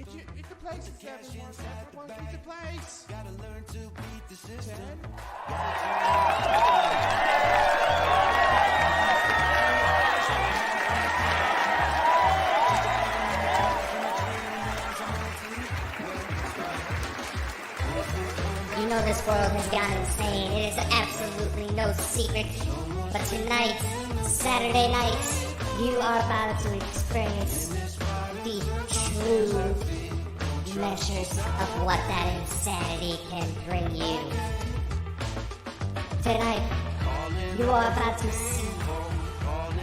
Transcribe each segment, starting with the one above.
It's the place. It's 7-1-7-1. It's the place. Gotta learn to beat the system. You know this world has gone insane. It is absolutely no secret. But tonight, Saturday night, you are about to experience the true measures of what that insanity can bring you. Tonight, you are about to see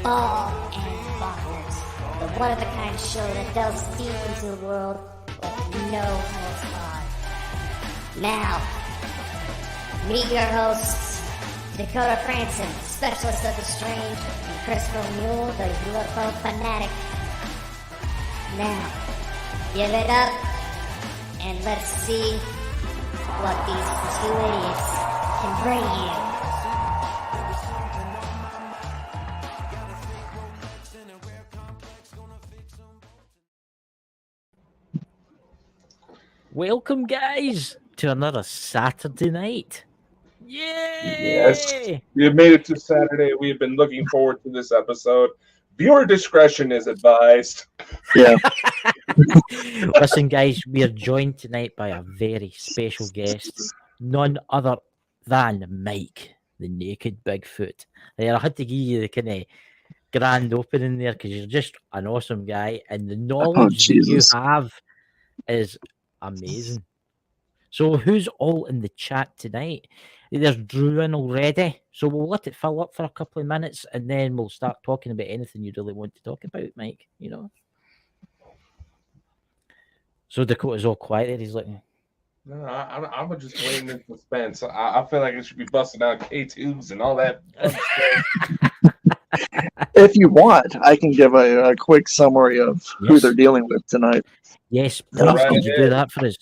Ball and Bonkers, the one-of-a-kind show that delves deep into the world with no holds barred. Now, meet your hosts, Dakota Franson, specialist of the strange, and Christopher Mule, the UFO fanatic. Now, give it up, and let's see what these two idiots can bring you. Welcome, guys, to another Saturday night. Yay! Yes, we have made it to Saturday. We have been looking forward to this episode. Viewer discretion is advised. Yeah. Listen, guys, we are joined tonight by a very special guest, none other than Mike the Naked Bigfoot. I had to give you the kind of grand opening there because you're just an awesome guy, and the knowledge that you have is amazing. So who's all in the chat tonight? There's Drew in already, so we'll let it fill up for a couple of minutes and then we'll start talking about anything you really want to talk about, Mike, you know. So Dakota's all quiet there, he's like... No, I'm just waiting in suspense. I feel like it should be busting out K2s and all that. If you want, I can give a quick summary of who they're dealing with tonight. Yes, please, could you do that for us?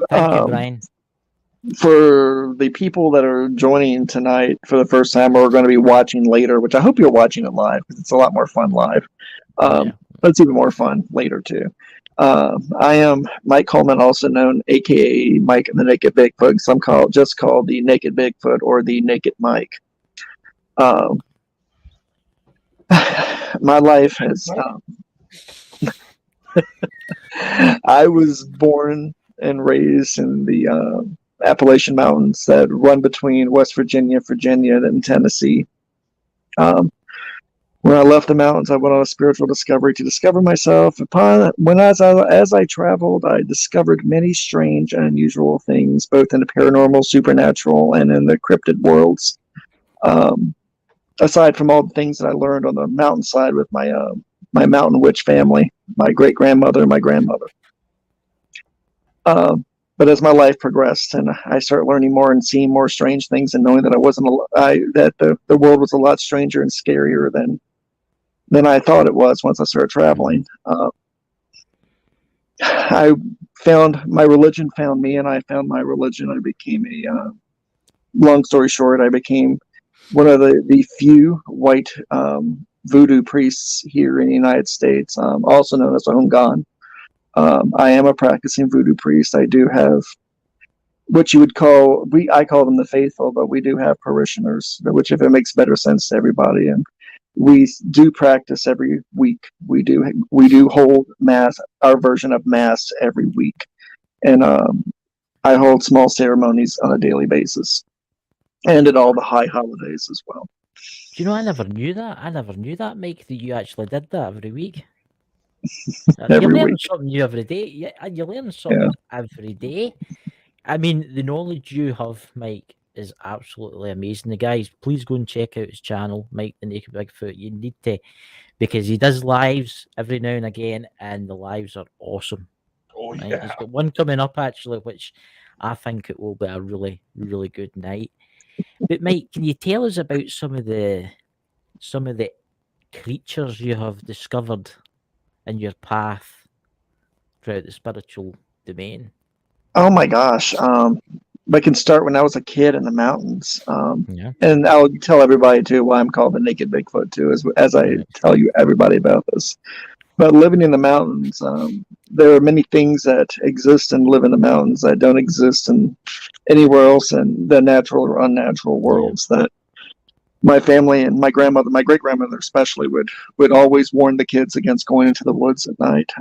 Thank you, Brian. For the people that are joining tonight for the first time or are going to be watching later, which I hope you're watching it live because it's a lot more fun live. But it's even more fun later too. I am Mike Coleman, also known aka Mike the Naked Bigfoot. Some just called the Naked Bigfoot or the Naked Mike. My life has I was born and raised in the Appalachian Mountains that run between West Virginia, and Tennessee. When I left the mountains, I went on a spiritual discovery to discover myself. As I traveled, I discovered many strange and unusual things, both in the paranormal, supernatural, and in the cryptid worlds. Aside from all the things that I learned on the mountainside with my mountain witch family, my great grandmother and my grandmother. But as my life progressed and I started learning more and seeing more strange things and knowing that the world was a lot stranger and scarier than I thought it was once I started traveling. I found my religion found me, and I found my religion. I became long story short, I became one of the few white voodoo priests here in the United States, also known as a Hungan. I am a practicing voodoo priest. I do have what you would call, I call them the faithful, but we do have parishioners, which if it makes better sense to everybody. And we do practice every week. We do hold mass, our version of mass every week. And I hold small ceremonies on a daily basis and at all the high holidays as well. Do you know, I never knew that, Mike, that you actually did that every week. You're learning something new every day. Yeah, you're learning something every day. I mean, the knowledge you have, Mike, is absolutely amazing. The guys, please go and check out his channel, Mike the Naked Bigfoot. You need to, because he does lives every now and again, and the lives are awesome. Oh yeah, right? He's got one coming up actually, which I think it will be a really, really good night. But Mike, can you tell us about some of the creatures you have discovered in your path throughout the spiritual domain? Oh my gosh. I can start when I was a kid in the mountains. And I'll tell everybody too why I'm called the Naked Bigfoot too, as I tell you everybody about this. But living in the mountains, there are many things that exist and live in the mountains that don't exist in anywhere else in the natural or unnatural worlds. That my family and my grandmother, my great grandmother especially, would always warn the kids against going into the woods at night.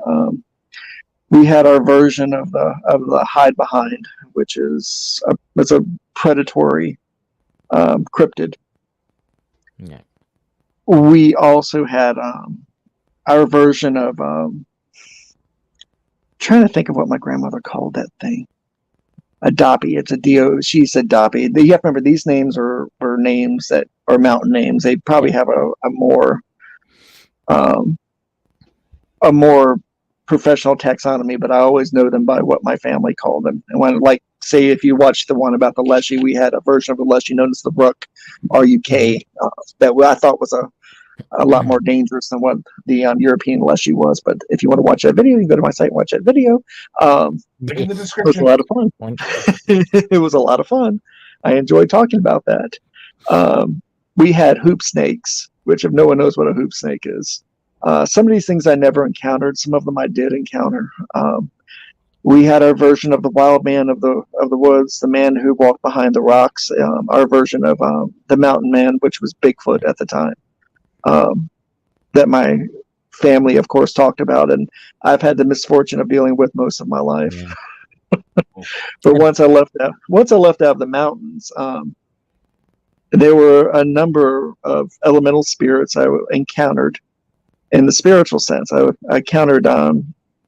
We had our version of the hide behind, which is it's a predatory cryptid. Yeah. We also had our version of trying to think of what my grandmother called that thing. A doppy. It's a dio. She said doppy. You have to remember these names are names that are mountain names. They probably have a more professional taxonomy, but I always know them by what my family called them. And when, like, say, if you watch the one about the Leshy, we had a version of the Leshy known as the Rook, RUK, that I thought was a lot more dangerous than what the European Leshy was. But if you want to watch that video, you can go to my site and watch that video. Link in the It was description. a lot of fun. It was a lot of fun. I enjoyed talking about that. We had hoop snakes, which if no one knows what a hoop snake is, some of these things I never encountered. Some of them I did encounter. We had our version of the wild man of the woods, the man who walked behind the rocks. Our version of the mountain man, which was Bigfoot at the time. That my family, of course, talked about, and I've had the misfortune of dealing with most of my life. Yeah. But once I left out of the mountains, there were a number of elemental spirits I encountered in the spiritual sense. I encountered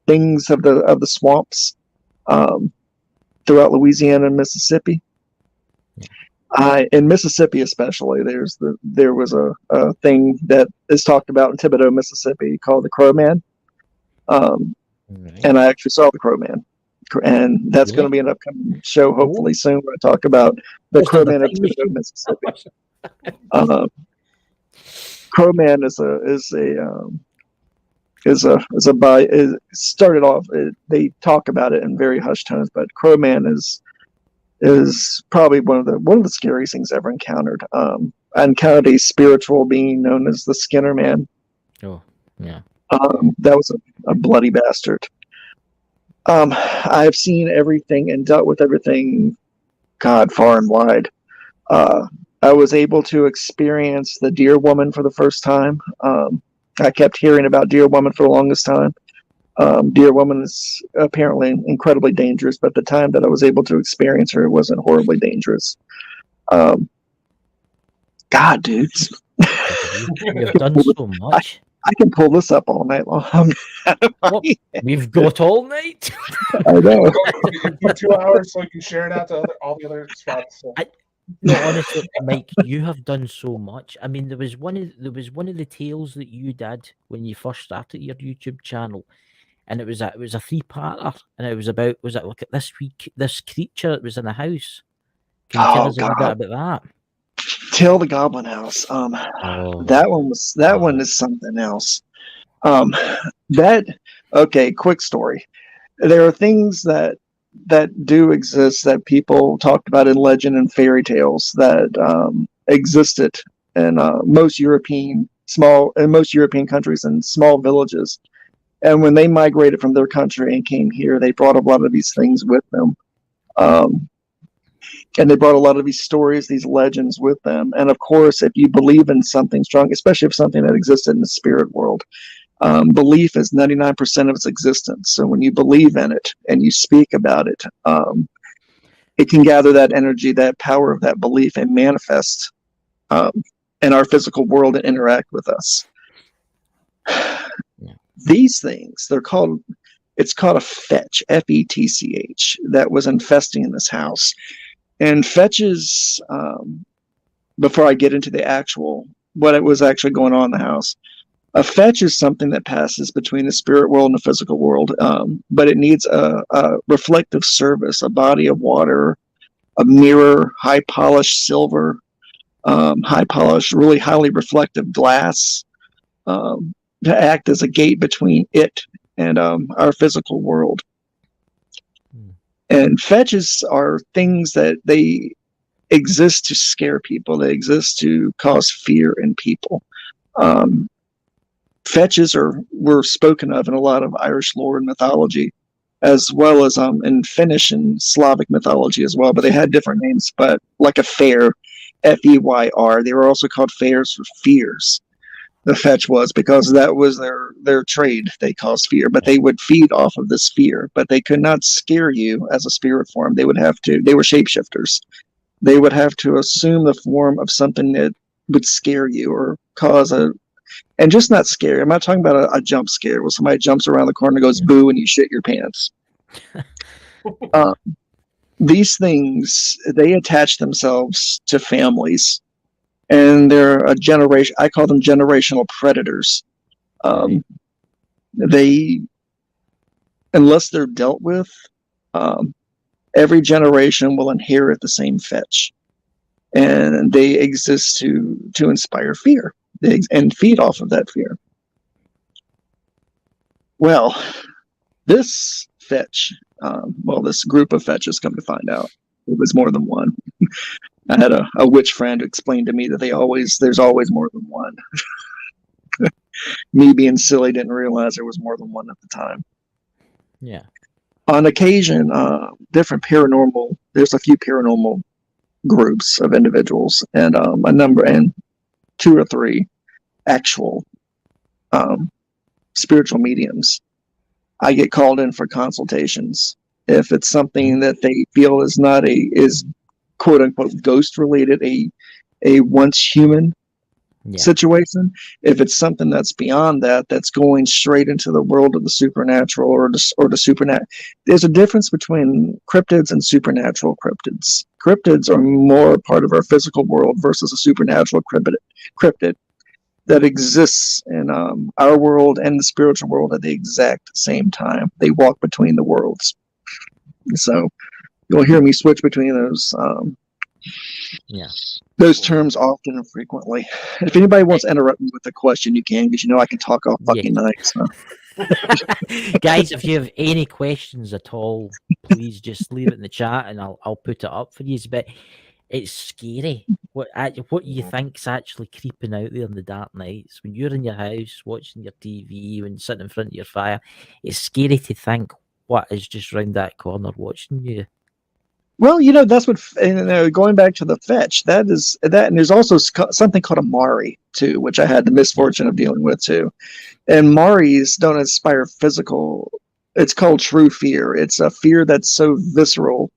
things of the swamps throughout Louisiana and Mississippi. In Mississippi especially, there was a thing that is talked about in Thibodaux, Mississippi, called the Crow Man. And I actually saw the Crow Man. And that's going to be an upcoming show, hopefully soon, where I talk about the Crow Man of Thibodaux, Mississippi. Crow Man started off. They talk about it in very hushed tones, but Crow Man is probably one of the scariest things I ever encountered. I encountered a spiritual being known as the Skinner Man. Oh, yeah. That was a bloody bastard. I've seen everything and dealt with everything, God, far and wide. I was able to experience the Deer Woman for the first time. I kept hearing about Deer Woman for the longest time. Deer Woman is apparently incredibly dangerous, but the time that I was able to experience her, it wasn't horribly dangerous. God, dudes. You've done so much. I can pull this up all night long. Well, we've got all night. I know. For 2 hours, so you can share it out to all the other spots. So. No, honestly, Mike, you have done so much. I mean, there was one of the tales that you did when you first started your YouTube channel, and it was a 3-parter, and it was about, was it look at this creature that was in a house? Can you tell us a bit about that? Tale the Goblin House. That one is something else. Quick story. There are things that do exist that people talked about in legend and fairy tales that existed in most European countries and small villages. And when they migrated from their country and came here, they brought a lot of these things with them. And they brought a lot of these stories, these legends with them. And of course, if you believe in something strong, especially if something that existed in the spirit world, belief is 99% of its existence. So when you believe in it and you speak about it, it can gather that energy, that power of that belief, and manifest in our physical world and interact with us. These things, it's called a fetch, F-E-T-C-H, that was infesting in this house. And fetches, before I get into what it was actually going on in the house, a fetch is something that passes between the spirit world and the physical world, but it needs a reflective service, a body of water, a mirror, high-polished silver, high-polished, really highly reflective glass, to act as a gate between it and our physical world. And fetches are things that they exist to scare people. They exist to cause fear in people. fetches were spoken of in a lot of Irish lore and mythology, as well as in Finnish and Slavic mythology as well. But they had different names. But like a fair, Feyr, they were also called fairs for fears. The fetch was, because that was their trade. They caused fear, but they would feed off of this fear. But they could not scare you as a spirit form. They were shapeshifters. They would have to assume the form of something that would scare you or cause and just not scare. I'm not talking about a jump scare where somebody jumps around the corner and goes boo and you shit your pants. These things, they attach themselves to families. And they're a generation. I call them generational predators. They, unless they're dealt with, every generation will inherit the same fetch, and they exist to inspire fear and feed off of that fear. Well, this fetch, this group of fetches, come to find out, it was more than one. I had a witch friend explain to me that there's always more than one. Me being silly, didn't realize there was more than one at the time. Yeah. On occasion, there's a few paranormal groups of individuals and and 2 or 3 actual spiritual mediums. I get called in for consultations. If it's something that they feel is not is quote unquote ghost related, a once human situation. If it's something that's beyond that, that's going straight into the world of the supernatural or the supernatural. There's a difference between cryptids and supernatural cryptids. Cryptids are more part of our physical world versus a supernatural cryptid that exists in our world and the spiritual world at the exact same time. They walk between the worlds. So you'll hear me switch between those terms often and frequently. If anybody wants to interrupt me with a question, you can, because I can talk all fucking night. So. Guys, if you have any questions at all, please just leave it in the chat and I'll put it up for you. But it's scary. What you think's actually creeping out there in the dark nights when you're in your house watching your TV, when sitting in front of your fire. It's scary to think what is just round that corner watching you. Well, that's what. Going back to the fetch, that, and there's also something called a Mari too, which I had the misfortune of dealing with too. And Maris don't inspire physical. It's called true fear. It's a fear that's so visceral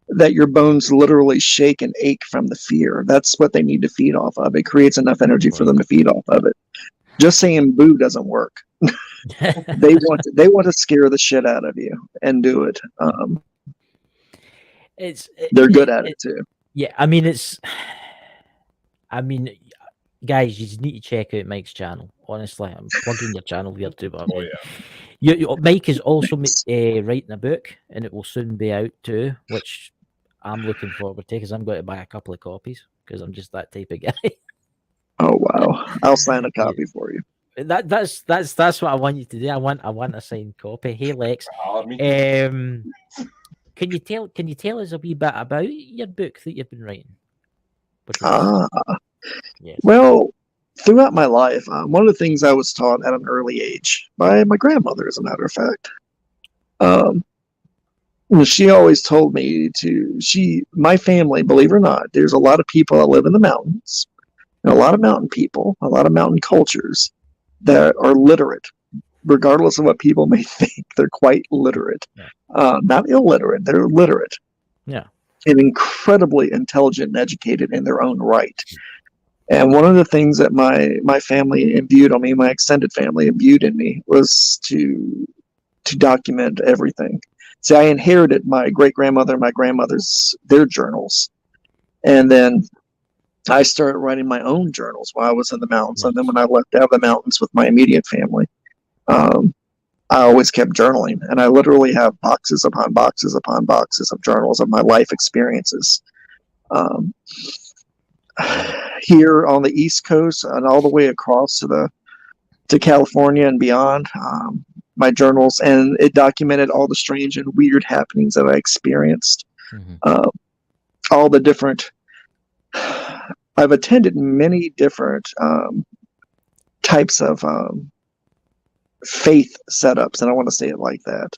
that your bones literally shake and ache from the fear. That's what they need to feed off of. It creates enough energy for them to feed off of it. Just saying boo doesn't work. They want to scare the shit out of you and do it. They're good at it too. Yeah, guys, you need to check out Mike's channel. Honestly, I'm plugging your channel here too. But Mike is also writing a book, and it will soon be out too, which I'm looking forward to because I'm going to buy a couple of copies because I'm just that type of guy. Oh wow! I'll sign a copy for you. That's what I want you to do. I want a signed copy. Hey Lex, Can you tell us a wee bit about your book that you've been writing? Yes. Well, throughout my life, one of the things I was taught at an early age by my grandmother, as a matter of fact, she always told me my family, believe it or not, there's a lot of people that live in the mountains, and a lot of mountain people, a lot of mountain cultures that are literate. Regardless of what people may think, they're quite literate. Not illiterate, they're literate. Yeah. And incredibly intelligent and educated in their own right. And one of the things that my family imbued on me, my extended family imbued in me, was to document everything. See, I inherited my great-grandmother and my grandmother's, their journals. And then I started writing my own journals while I was in the mountains. And then when I left out of the mountains with my immediate family, I always kept journaling, and I literally have boxes upon boxes upon boxes of journals of my life experiences. Here on the East Coast and all the way across to California and beyond, my journals, and it documented all the strange and weird happenings that I experienced. All the different. I've attended many different types of faith setups, and I want to say it like that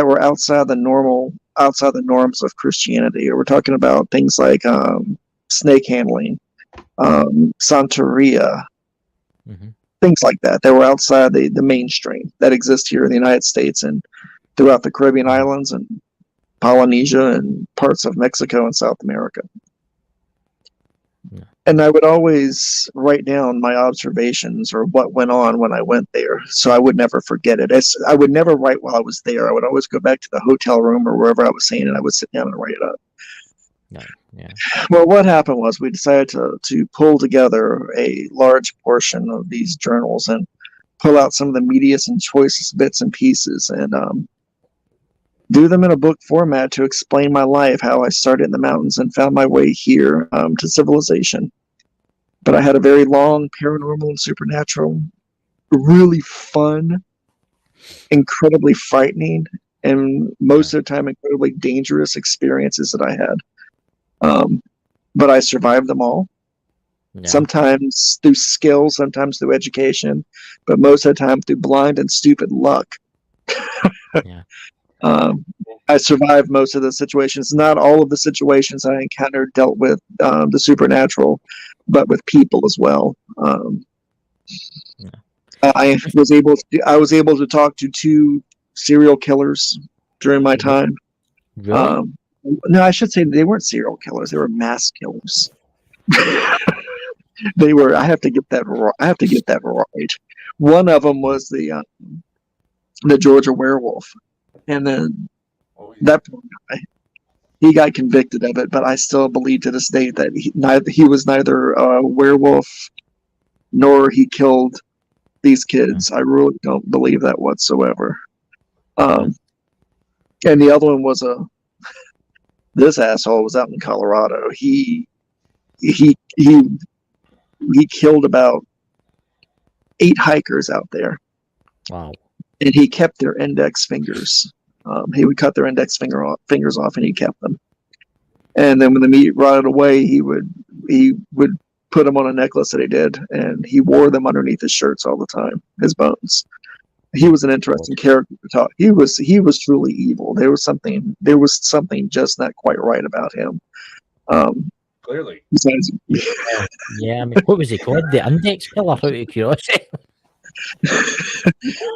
were outside the norms of Christianity. Or we're talking about things like snake handling, Santeria, things like that. They were outside the mainstream that exists here in the United States and throughout the Caribbean islands and Polynesia and parts of Mexico and South America. Yeah. And I would always write down my observations or what went on when I went there, so I would never forget it. I would never write while I was there. I would always go back to the hotel room or wherever I was staying, and I would sit down and write it up. Yeah. Well, what happened was we decided to pull together a large portion of these journals and pull out some of the meatiest and choicest bits and pieces and do them in a book format to explain my life, how I started in the mountains and found my way here to civilization. But I had a very long paranormal and supernatural, really fun, incredibly frightening, and most of the time incredibly dangerous experiences that I had. But I survived them all. Yeah. Sometimes through skill, sometimes through education, but most of the time through blind and stupid luck. Yeah. I survived most of the situations. Not all of the situations I encountered dealt with the supernatural, but with people as well. I was able to talk to 2 serial killers during my time. Really? No, I should say they weren't serial killers. They were mass killers. They were. I have to get that right. One of them was the Georgia werewolf, and then that poor guy, he got convicted of it. But I still believe to this day that he was neither a werewolf nor he killed these kids. I really don't believe that whatsoever. And the other one was this asshole was out in Colorado. He killed about 8 hikers out there. Wow. And he kept their index fingers. He would cut their index fingers off, and he kept them. And then when the meat rotted away, he would put them on a necklace that he did, and he wore them underneath his shirts all the time. His bones. He was an interesting character to talk. He was truly evil. There was something just not quite right about him. Clearly. Besides, Yeah, I mean, what was he called? The index killer, out of curiosity.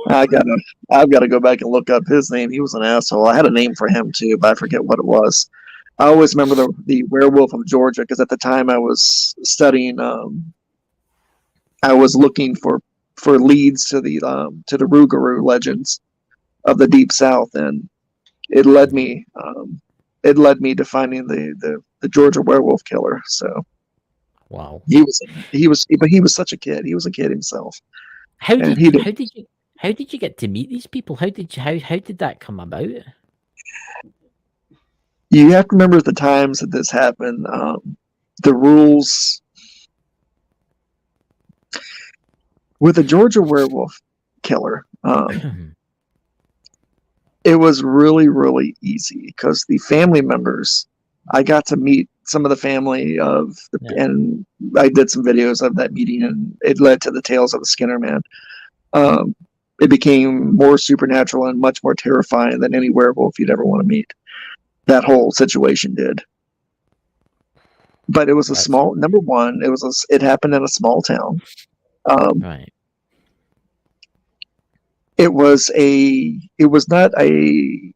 I've got to go back and look up his name. He was an asshole. I had a name for him too, but I forget what it was. I always remember the Werewolf of Georgia because at the time I was studying. I was looking for leads to the Rougarou legends of the Deep South, and it led me to finding the Georgia werewolf killer. So Wow. he was such a kid. He was a kid himself. How did you get to meet these people? How did that come about? You have to remember the times that this happened. The rules with the Georgia werewolf killer. It was really, really easy because the family members, I got to meet some of the family and I did some videos of that meeting, and it led to the tales of the Skinner Man. It became more supernatural and much more terrifying than any werewolf you'd ever want to meet. That whole situation did. But it was it happened in a small town. Right. It was not a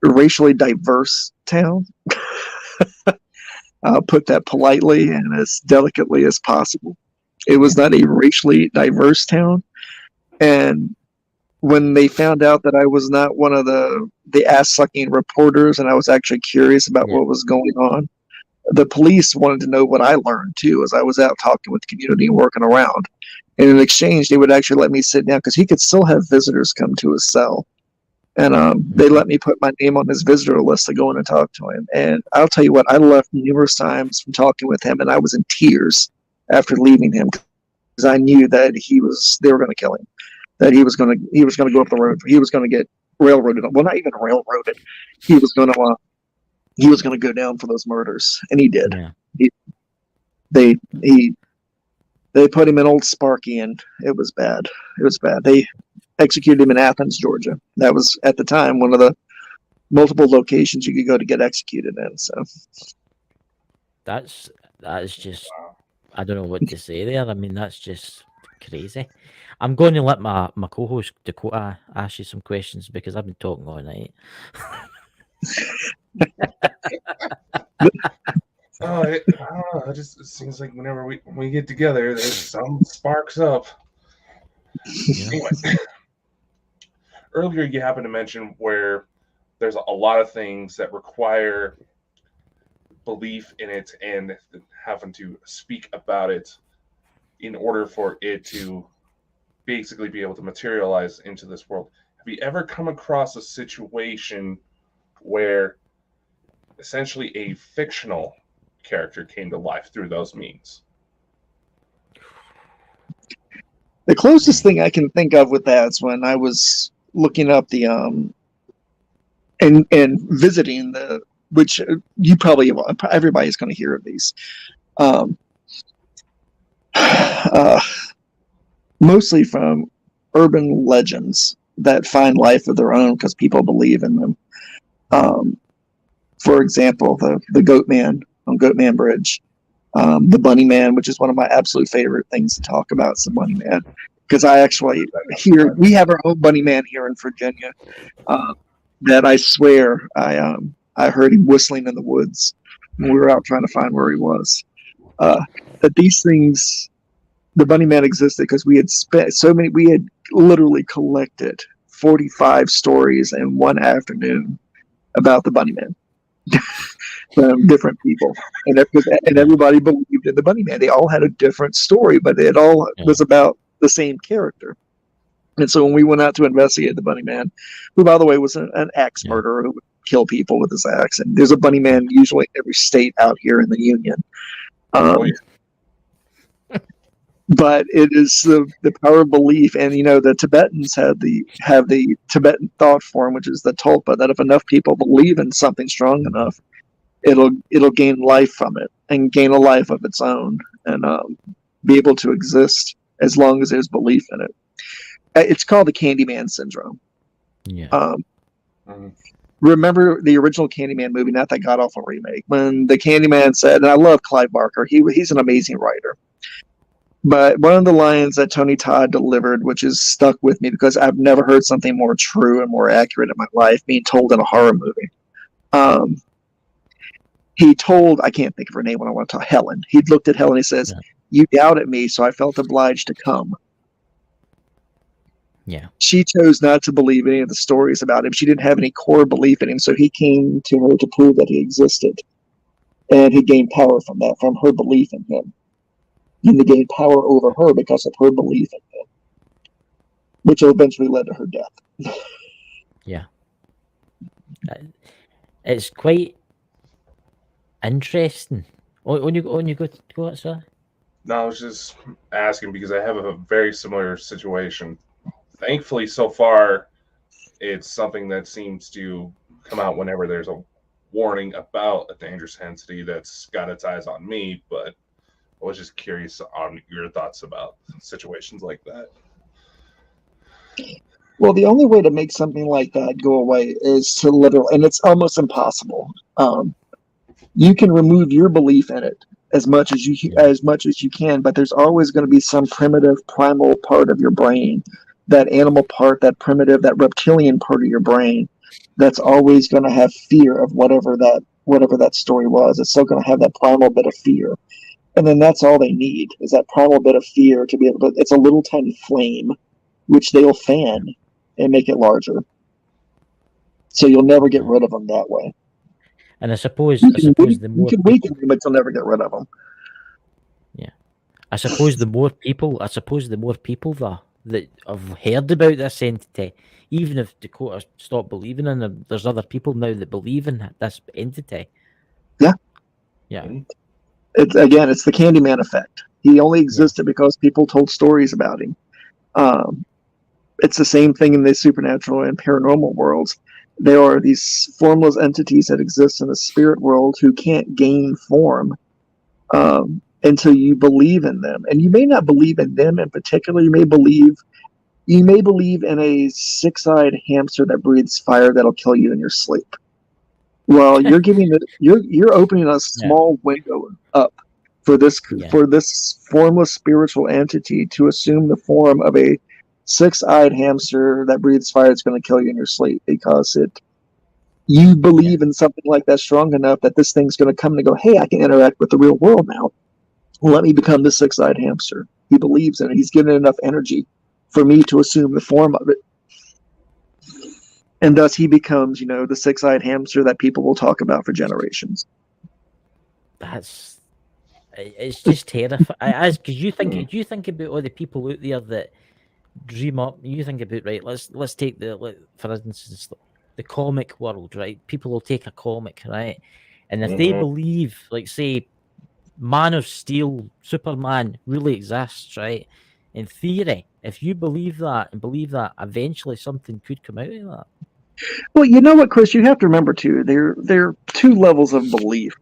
racially diverse town. I'll put that politely and as delicately as possible. It was not a racially diverse town. And when they found out that I was not one of the ass-sucking reporters and I was actually curious about what was going on, the police wanted to know what I learned too, as I was out talking with the community and working around. And in exchange, they would actually let me sit down because he could still have visitors come to his cell. And they let me put my name on his visitor list to go in and talk to him. And I'll tell you what, I left numerous times from talking with him, and I was in tears after leaving him because I knew that they were going to kill him. That he was going to go up the road. He was going to get railroaded. Well, not even railroaded. He was going to go down for those murders, and he did. Yeah. They put him in Old Sparky, and it was bad. It was bad. executed him in Athens, Georgia. That was at the time one of the multiple locations you could go to get executed in. So That is just, I don't know what to say there. I mean, that's just crazy. I'm going to let my co-host Dakota ask you some questions because I've been talking all night. It just seems like whenever we get together, there's some sparks up. Anyway, earlier you happened to mention where there's a lot of things that require belief in it and having to speak about it in order for it to basically be able to materialize into this world. Have you ever come across a situation where essentially a fictional character came to life through those means? the closest thing I can think of with that's when I was looking up the and visiting the, which you probably, everybody's going to hear of these. Mostly from urban legends that find life of their own because people believe in them. For example, the Goat Man on Goatman Bridge, the Bunny Man, which is one of my absolute favorite things to talk about. It's the Bunny Man, because I actually we have our own Bunny Man here in Virginia. That I swear I heard him whistling in the woods when we were out trying to find where he was. That these things, the Bunny Man existed because we had spent we had literally collected 45 stories in one afternoon about the Bunny Man from different people, and everybody believed in the Bunny Man. They all had a different story, but it all was about the same character. And so when we went out to investigate the Bunny Man, who, by the way, was an axe murderer who would kill people with his axe, and there's a Bunny Man usually in every state out here in the Union. But it is the power of belief, and the Tibetans have the Tibetan thought form, which is the tulpa, that if enough people believe in something strong enough, it'll gain life from it and gain a life of its own, and be able to exist as long as there's belief in it. It's called the Candyman syndrome. Yeah. Remember the original Candyman movie, not that god awful remake, when the Candyman said, and I love Clive Barker, he's an amazing writer. But one of the lines that Tony Todd delivered, which is stuck with me because I've never heard something more true and more accurate in my life being told in a horror movie. He told, I can't think of her name when I want to talk, Helen. He looked at Helen and he says, "You doubted me, so I felt obliged to come." Yeah. She chose not to believe any of the stories about him. She didn't have any core belief in him, so he came to her to prove that he existed. And he gained power from that, from her belief in him. And he gained power over her because of her belief in him, which eventually led to her death. Yeah. It's quite interesting. On you go, sorry? No, I was just asking because I have a very similar situation. Thankfully, so far, it's something that seems to come out whenever there's a warning about a dangerous entity that's got its eyes on me, but I was just curious on your thoughts about situations like that. Well, the only way to make something like that go away is to literally, and it's almost impossible. You can remove your belief in it as much as you can, but there's always going to be some primitive, primal part of your brain, that animal part, that primitive, that reptilian part of your brain, that's always going to have fear of whatever that story was. It's still going to have that primal bit of fear. And then that's all they need, is that primal bit of fear to be able to, it's a little tiny flame, which they'll fan and make it larger. So you'll never get rid of them that way. And I suppose the more you can weaken them, but you'll never get rid of them. Yeah. I suppose the more people that have heard about this entity, even if Dakota stopped believing in them, there's other people now that believe in this entity. Yeah. Yeah. It's the Candyman effect. He only existed because people told stories about him. It's the same thing in the supernatural and paranormal worlds. There are these formless entities that exist in the spirit world who can't gain form until you believe in them. And you may not believe in them in particular. You may believe, You may believe in a six-eyed hamster that breathes fire that'll kill you in your sleep. Well, you're you're opening a small window up for this formless spiritual entity to assume the form of a six-eyed hamster that breathes fire that's going to kill you in your sleep, because you believe in something like that strong enough that this thing's going to come and go, hey, I can interact with the real world now. Let me become the six-eyed hamster. He believes in it. He's given it enough energy for me to assume the form of it. And thus he becomes, the six-eyed hamster that people will talk about for generations. It's just terrifying. Because you think about all the people out there that dream up. You think about, right, let's take for instance, the comic world, right? People will take a comic, right? And if they believe, like, say, Man of Steel, Superman really exists, right? In theory, if you believe that, eventually something could come out of that. Well, you know what, Chris? You have to remember too. There are two levels of belief.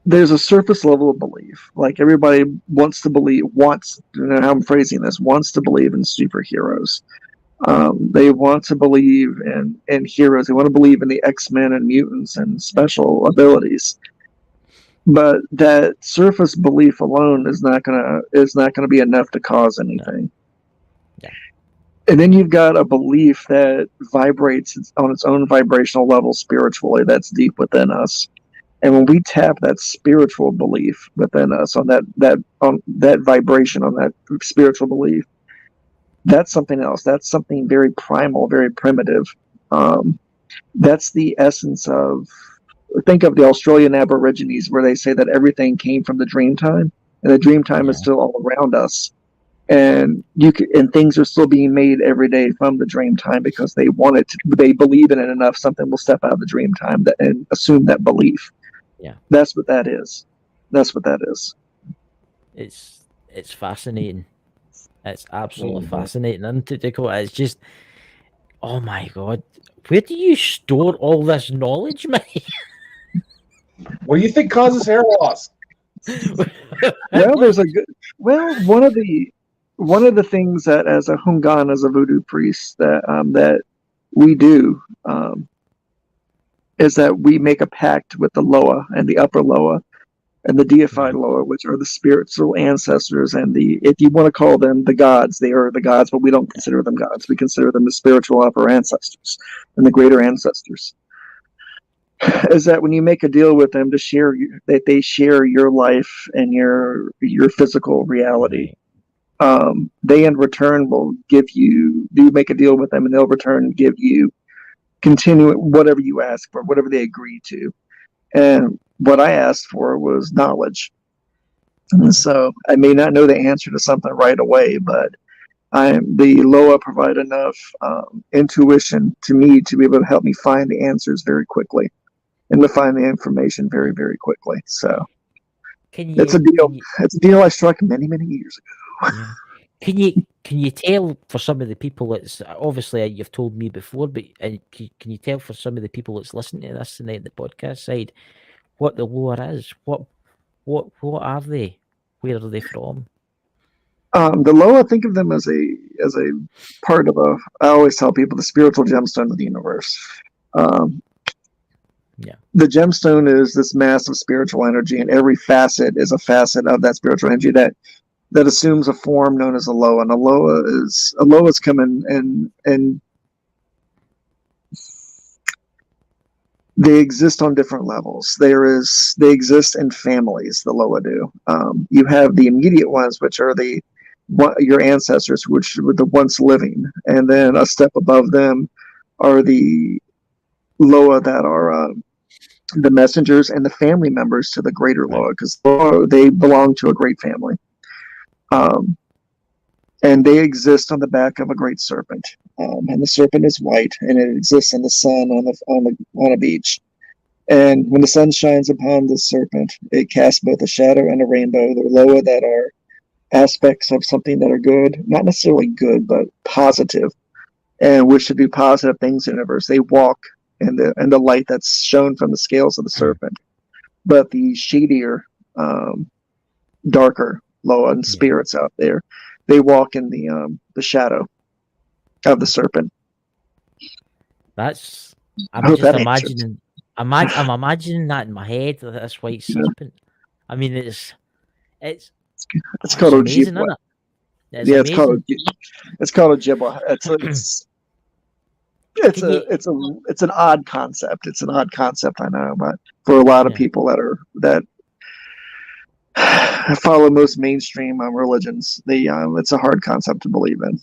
There's a surface level of belief, like everybody wants to believe. How I'm phrasing this, wants to believe in superheroes. They want to believe in heroes. They want to believe in the X-Men and mutants and special abilities. But that surface belief alone is not gonna be enough to cause anything. Yeah. And then you've got a belief that vibrates on its own vibrational level spiritually, that's deep within us. And when we tap that spiritual belief within us on that vibration, on that spiritual belief, that's something else. That's something very primal, very primitive. That's the essence of. Think of the Australian Aborigines, where they say that everything came from the dream time, and the dream time is still all around us, and things are still being made every day from the dream time because they want it. They believe in it enough. Something will step out of the dream time and assume that belief. Yeah, that's what that is. That's what that is. It's fascinating. It's absolutely fascinating, isn't it, Dakota? It's just, oh my God, where do you store all this knowledge, mate? What do you think causes hair loss? Well, one of the things that as a Hungan, as a voodoo priest, that we do is that we make a pact with the Loa and the upper Loa and the deified Loa, which are the spiritual ancestors, and if you want to call them the gods, they are the gods, but we don't consider them gods. We consider them the spiritual upper ancestors and the greater ancestors. Is that when you make a deal with them that they share your life and your physical reality, they in return will give you. You make a deal with them, and they'll return and give you whatever you ask for, whatever they agree to. And what I asked for was knowledge. And so I may not know the answer to something right away, but the Loa provide enough intuition to me to be able to help me find the answers very quickly. And to find the information very, very quickly. So it's a deal. It's a deal I struck many, many years ago. Yeah. Can you tell for some of the people that's obviously you've told me before, but can you tell for some of the people that's listening to this tonight, the podcast side, what the Loa is? What are they? Where are they from? The Loa, think of them as a part of I always tell people, the spiritual gemstone of the universe. The gemstone is this massive spiritual energy, and every facet is a facet of that spiritual energy that assumes a form known as a Loa. And a Loa's come in and they exist on different levels. They exist in families. The Loa do. You have the immediate ones, which are your ancestors, which were the once living, and then a step above them are the Loa that are the messengers and the family members to the greater Loa, because they belong to a great family. And they exist on the back of a great serpent. And the serpent is white, and it exists in the sun on a beach. And when the sun shines upon the serpent, it casts both a shadow and a rainbow. The Loa that are aspects of something that are good, not necessarily good, but positive, and wish to do positive things in the universe. They walk in the light that's shown from the scales of the serpent. But the shadier, darker Loa and spirits out there, they walk in the shadow of the serpent. That's. I I'm hope just that answers. imagining. I'm imagining that in my head. This white Yeah. serpent. I mean, it's It's it's called amazing, Ojibwa. isn't it? It's Yeah, it's called amazing. it's called Ojibwa. Can you? It's an odd concept. It's an odd concept, I know, but for a lot of Yeah. people that follow most mainstream religions, it's a hard concept to believe in.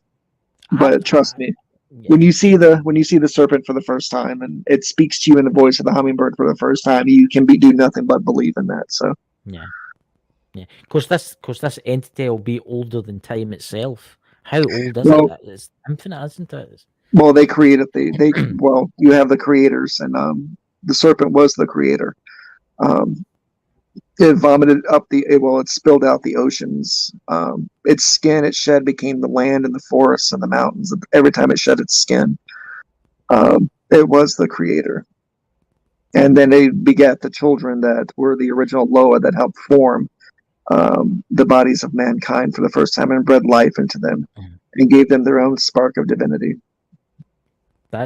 But trust me, Yeah. when you see the serpent for the first time and it speaks to you in the voice of the hummingbird for the first time, you can do nothing but believe in that. So Yeah. Of course, this entity will be older than time itself. How old is Well- it? It's infinite, isn't it? well, they created well, you have the creators, and the serpent was the creator. It vomited up it spilled out the oceans. Its skin it shed became the land and the forests and the mountains. Every time it shed its skin, it was the creator. And then they begat the children that were the original Loa that helped form the bodies of mankind for the first time and bred life into them and gave them their own spark of divinity. I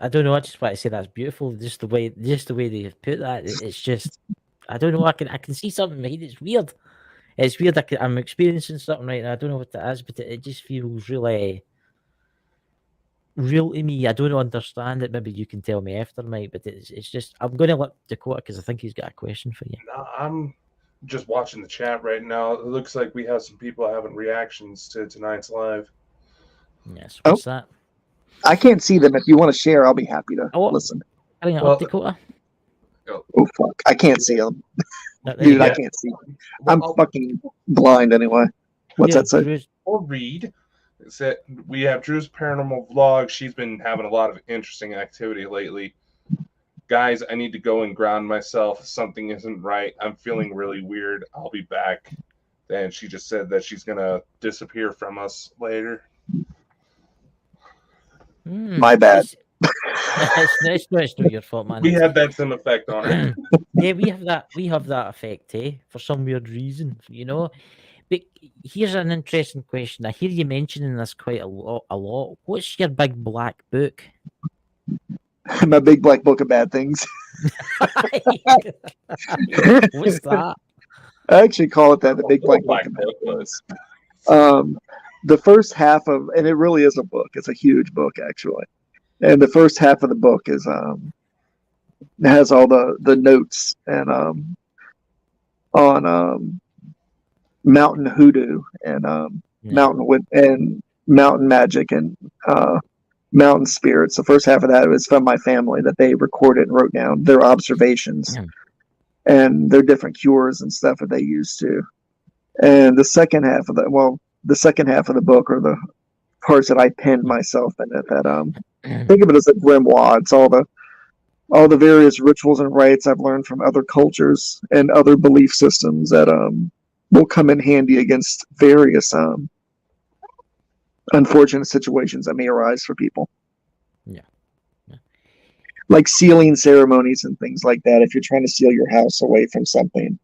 don't know. I just want to say that's beautiful. Just the way they put that. It's just, I don't know. I can see something. It's weird. It's weird. I'm experiencing something right now. I don't know what that is, but it just feels really real to me. I don't understand it. Maybe you can tell me after, Mike. But it's just, I'm going to let Dakota because I think he's got a question for you. I'm just watching the chat right now. It looks like we have some people having reactions to tonight's live. Yes. What's that? I can't see them. If you want to share, I'll be happy to listen. Bring it Well, up, Dakota. Oh fuck! I can't see them, There you dude. go. I can't see them. I'm fucking blind anyway. What's Yeah, that say? Drew's- Or read. We have Drew's paranormal vlog. She's been having a lot of interesting activity lately. Guys, I need to go and ground myself. Something isn't right. I'm feeling really weird. I'll be back. And she just said that she's gonna disappear from us later. My bad. It's not your fault, man. We had that same effect on her. Yeah, we have that effect, for some weird reason, But here's an interesting question. I hear you mentioning this quite a lot. What's your big black book? My big black book of bad things. What's that? I actually call it that. The big black book of bad things. The first half of, and it really is a book. It's a huge book, actually. And the first half of the book is it has all the notes and on mountain hoodoo and mountain magic and mountain spirits. The first half of that was from my family that they recorded and wrote down their observations and their different cures and stuff that they used to. And the second half of the book are the parts that I penned myself in it. That think of it as a grimoire. It's all the various rituals and rites I've learned from other cultures and other belief systems that will come in handy against various unfortunate situations that may arise for people. Yeah. Like sealing ceremonies and things like that. If you're trying to seal your house away from something,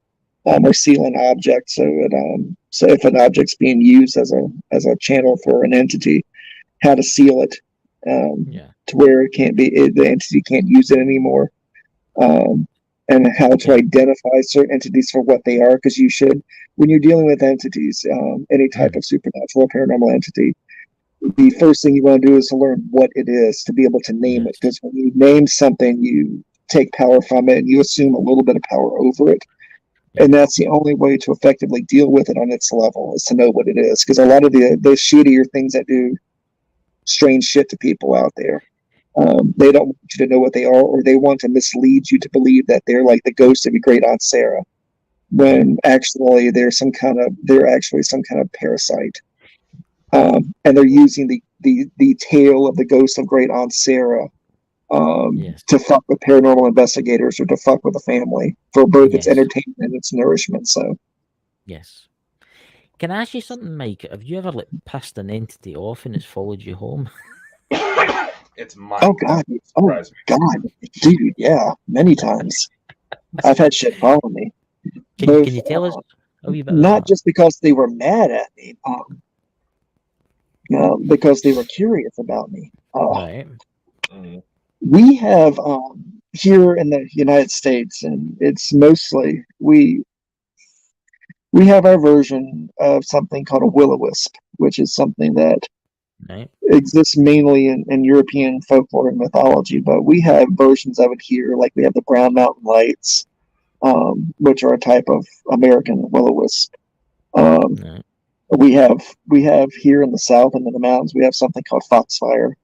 or seal an object, so if an object's being used as a channel for an entity, how to seal it to where it can't be, the entity can't use it anymore, and how to identify certain entities for what they are, because you should, when you're dealing with entities, any type of supernatural paranormal entity, the first thing you want to do is to learn what it is, to be able to name it, because when you name something, you take power from it and you assume a little bit of power over it. And that's the only way to effectively deal with it on its level, is to know what it is. Because a lot of the shittier things that do strange shit to people out there, they don't want you to know what they are, or they want to mislead you to believe that they're like the ghost of your great aunt Sarah, when actually they're actually some kind of parasite, and they're using the tale of the ghost of great aunt Sarah to fuck with paranormal investigators or to fuck with the family for both its entertainment and its nourishment. So, yes. Can I ask you something, Mike? Have you ever pissed an entity off and it's followed you home? It's mine. Oh God, dude, yeah, many times. I've had shit follow me. Can you tell us a wee bit? Not just because they were mad at me. because they were curious about me. Right. Mm. We have here in the United States, and it's mostly we have our version of something called a will-o-wisp, which is something that Right. exists mainly in European folklore and mythology, but we have versions of it here, like we have the Brown Mountain Lights, which are a type of American will-o-wisp. Right. We have here in the south and in the mountains, we have something called foxfire,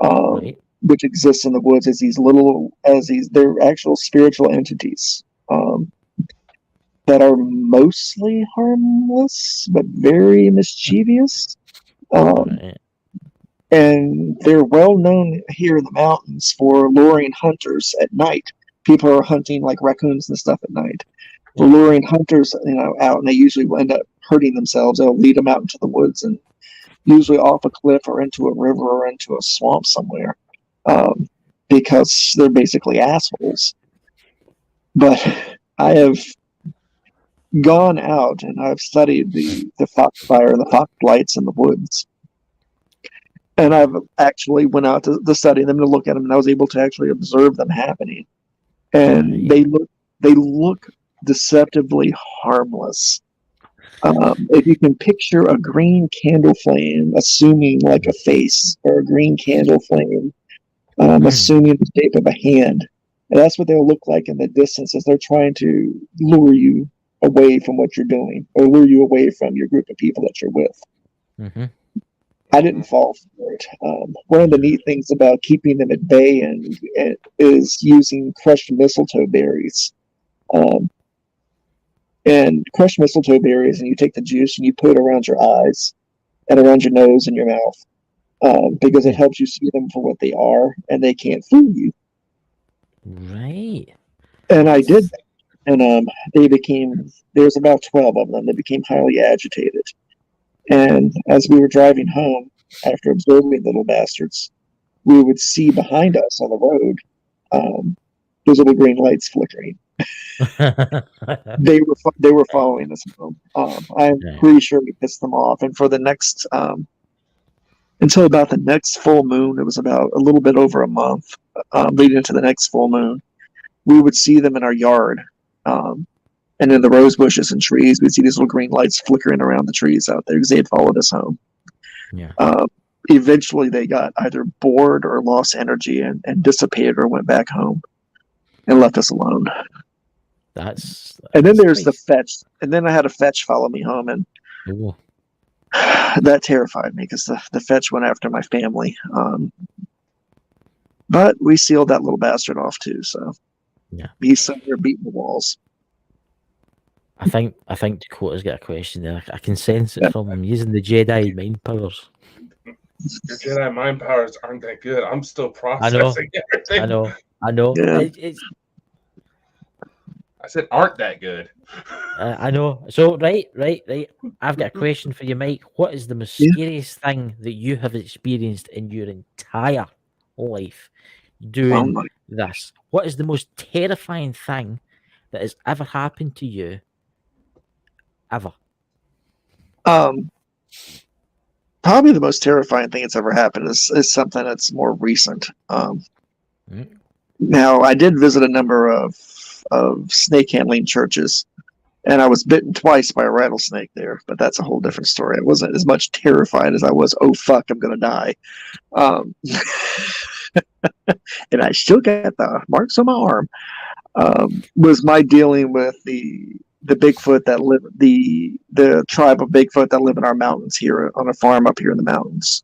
Right. which exists in the woods as they're actual spiritual entities that are mostly harmless but very mischievous. Right. And they're well known here in the mountains for luring hunters at night. People are hunting like raccoons and stuff at night. For luring hunters, out, and they usually will end up hurting themselves. They'll lead them out into the woods and usually off a cliff or into a river or into a swamp somewhere, because they're basically assholes. But I have gone out and I've studied the foxfire and the fox lights in the woods. And I've actually went out to study them, to look at them, and I was able to actually observe them happening. And they look deceptively harmless. If you can picture a green candle flame assuming like a face, or a green candle flame assuming the shape of a hand, and that's what they'll look like in the distance as they're trying to lure you away from what you're doing, or lure you away from your group of people that you're with. Mm-hmm. I didn't fall for it. One of the neat things about keeping them at bay and is using crushed mistletoe berries. And crushed mistletoe berries, and you take the juice and you put it around your eyes and around your nose and your mouth, because it helps you see them for what they are, and they can't fool you. Right. And I did that. And there's about 12 of them. They became highly agitated. And as we were driving home, after observing the little bastards, we would see behind us on the road those little green lights flickering. They were following us home. I'm pretty sure we pissed them off. And for the next, until about the next full moon, it was about a little bit over a month leading into the next full moon, we would see them in our yard. And in the rose bushes and trees, we'd see these little green lights flickering around the trees out there because they had followed us home. Yeah. Eventually, they got either bored or lost energy and dissipated or went back home and left us alone. And then there's the fetch. And then I had a fetch follow me home, and that terrified me because the fetch went after my family. But we sealed that little bastard off too, so he's somewhere beating the walls. I think Dakota's got a question there. I can sense it from him using the Jedi mind powers. Your Jedi mind powers aren't that good. I'm still processing everything. I know. Yeah. I said aren't that good. I know. So right. I've got a question for you, Mike. What is the most scariest thing that you have experienced in your entire life doing this? What is the most terrifying thing that has ever happened to you? Ever? Probably the most terrifying thing that's ever happened is something that's more recent. Now, I did visit a number of snake handling churches, and I was bitten twice by a rattlesnake there, but that's a whole different story. I wasn't as much terrified as I was, oh fuck, I'm gonna die. And I still got the marks on my arm. Was my dealing with the Bigfoot that live the tribe of Bigfoot that live in our mountains here on a farm up here in the mountains,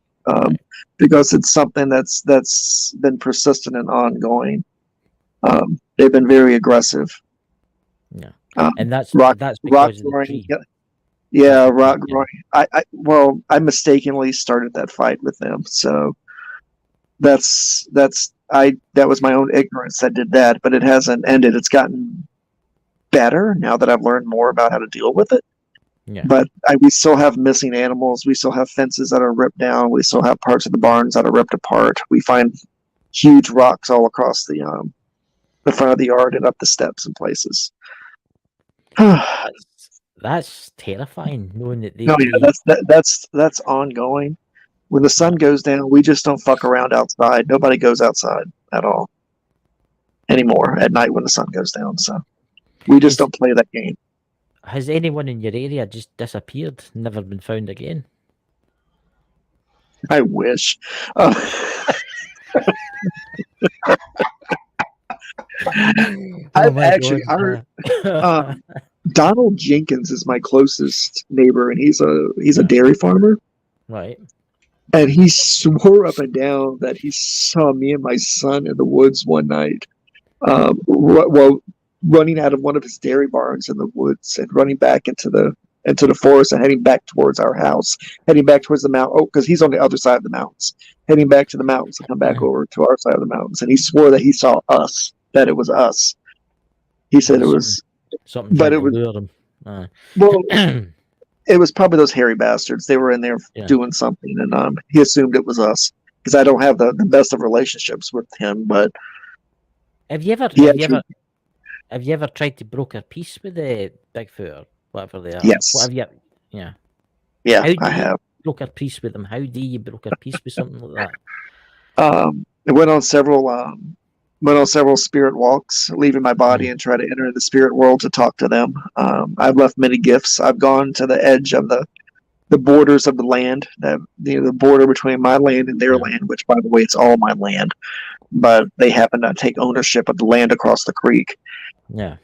because it's something that's been persistent and ongoing. They've been very aggressive. Yeah, and that's rock because of roaring. the tree. Yeah, rock roaring. I mistakenly started that fight with them, so that was my own ignorance that did that, but it hasn't ended. It's gotten better now that I've learned more about how to deal with it. Yeah. But we still have missing animals. We still have fences that are ripped down. We still have parts of the barns that are ripped apart. We find huge rocks all across the front of the yard and up the steps in places. That's terrifying, knowing that they. No, yeah, that's ongoing. When the sun goes down, we just don't fuck around outside. Nobody goes outside at all anymore at night when the sun goes down. So we just don't play that game. Has anyone in your area just disappeared, never been found again? I wish. I've actually heard Donald Jenkins is my closest neighbor, and he's a dairy farmer. Right. And he swore up and down that he saw me and my son in the woods one night, running out of one of his dairy barns in the woods and running back into the forest and heading back towards our house, heading back towards the mountain. Oh, because he's on the other side of the mountains, heading back to the mountains and come back over to our side of the mountains. And he swore that he saw us, that it was us. He said it was something, but it was lure them. Well, it was probably those hairy bastards. They were in there doing something, and he assumed it was us because I don't have the best of relationships with him. But have you ever tried to broker peace with the Bigfoot or whatever they are? Yes. What have you? Yeah. Yeah, I have broker peace with them. How do you broker peace with something like that? I went on several spirit walks, leaving my body and try to enter the spirit world to talk to them. I've left many gifts. I've gone to the edge of the borders of the land, the border between my land and their land, which, by the way, it's all my land, but they happen to take ownership of the land across the creek. Yeah.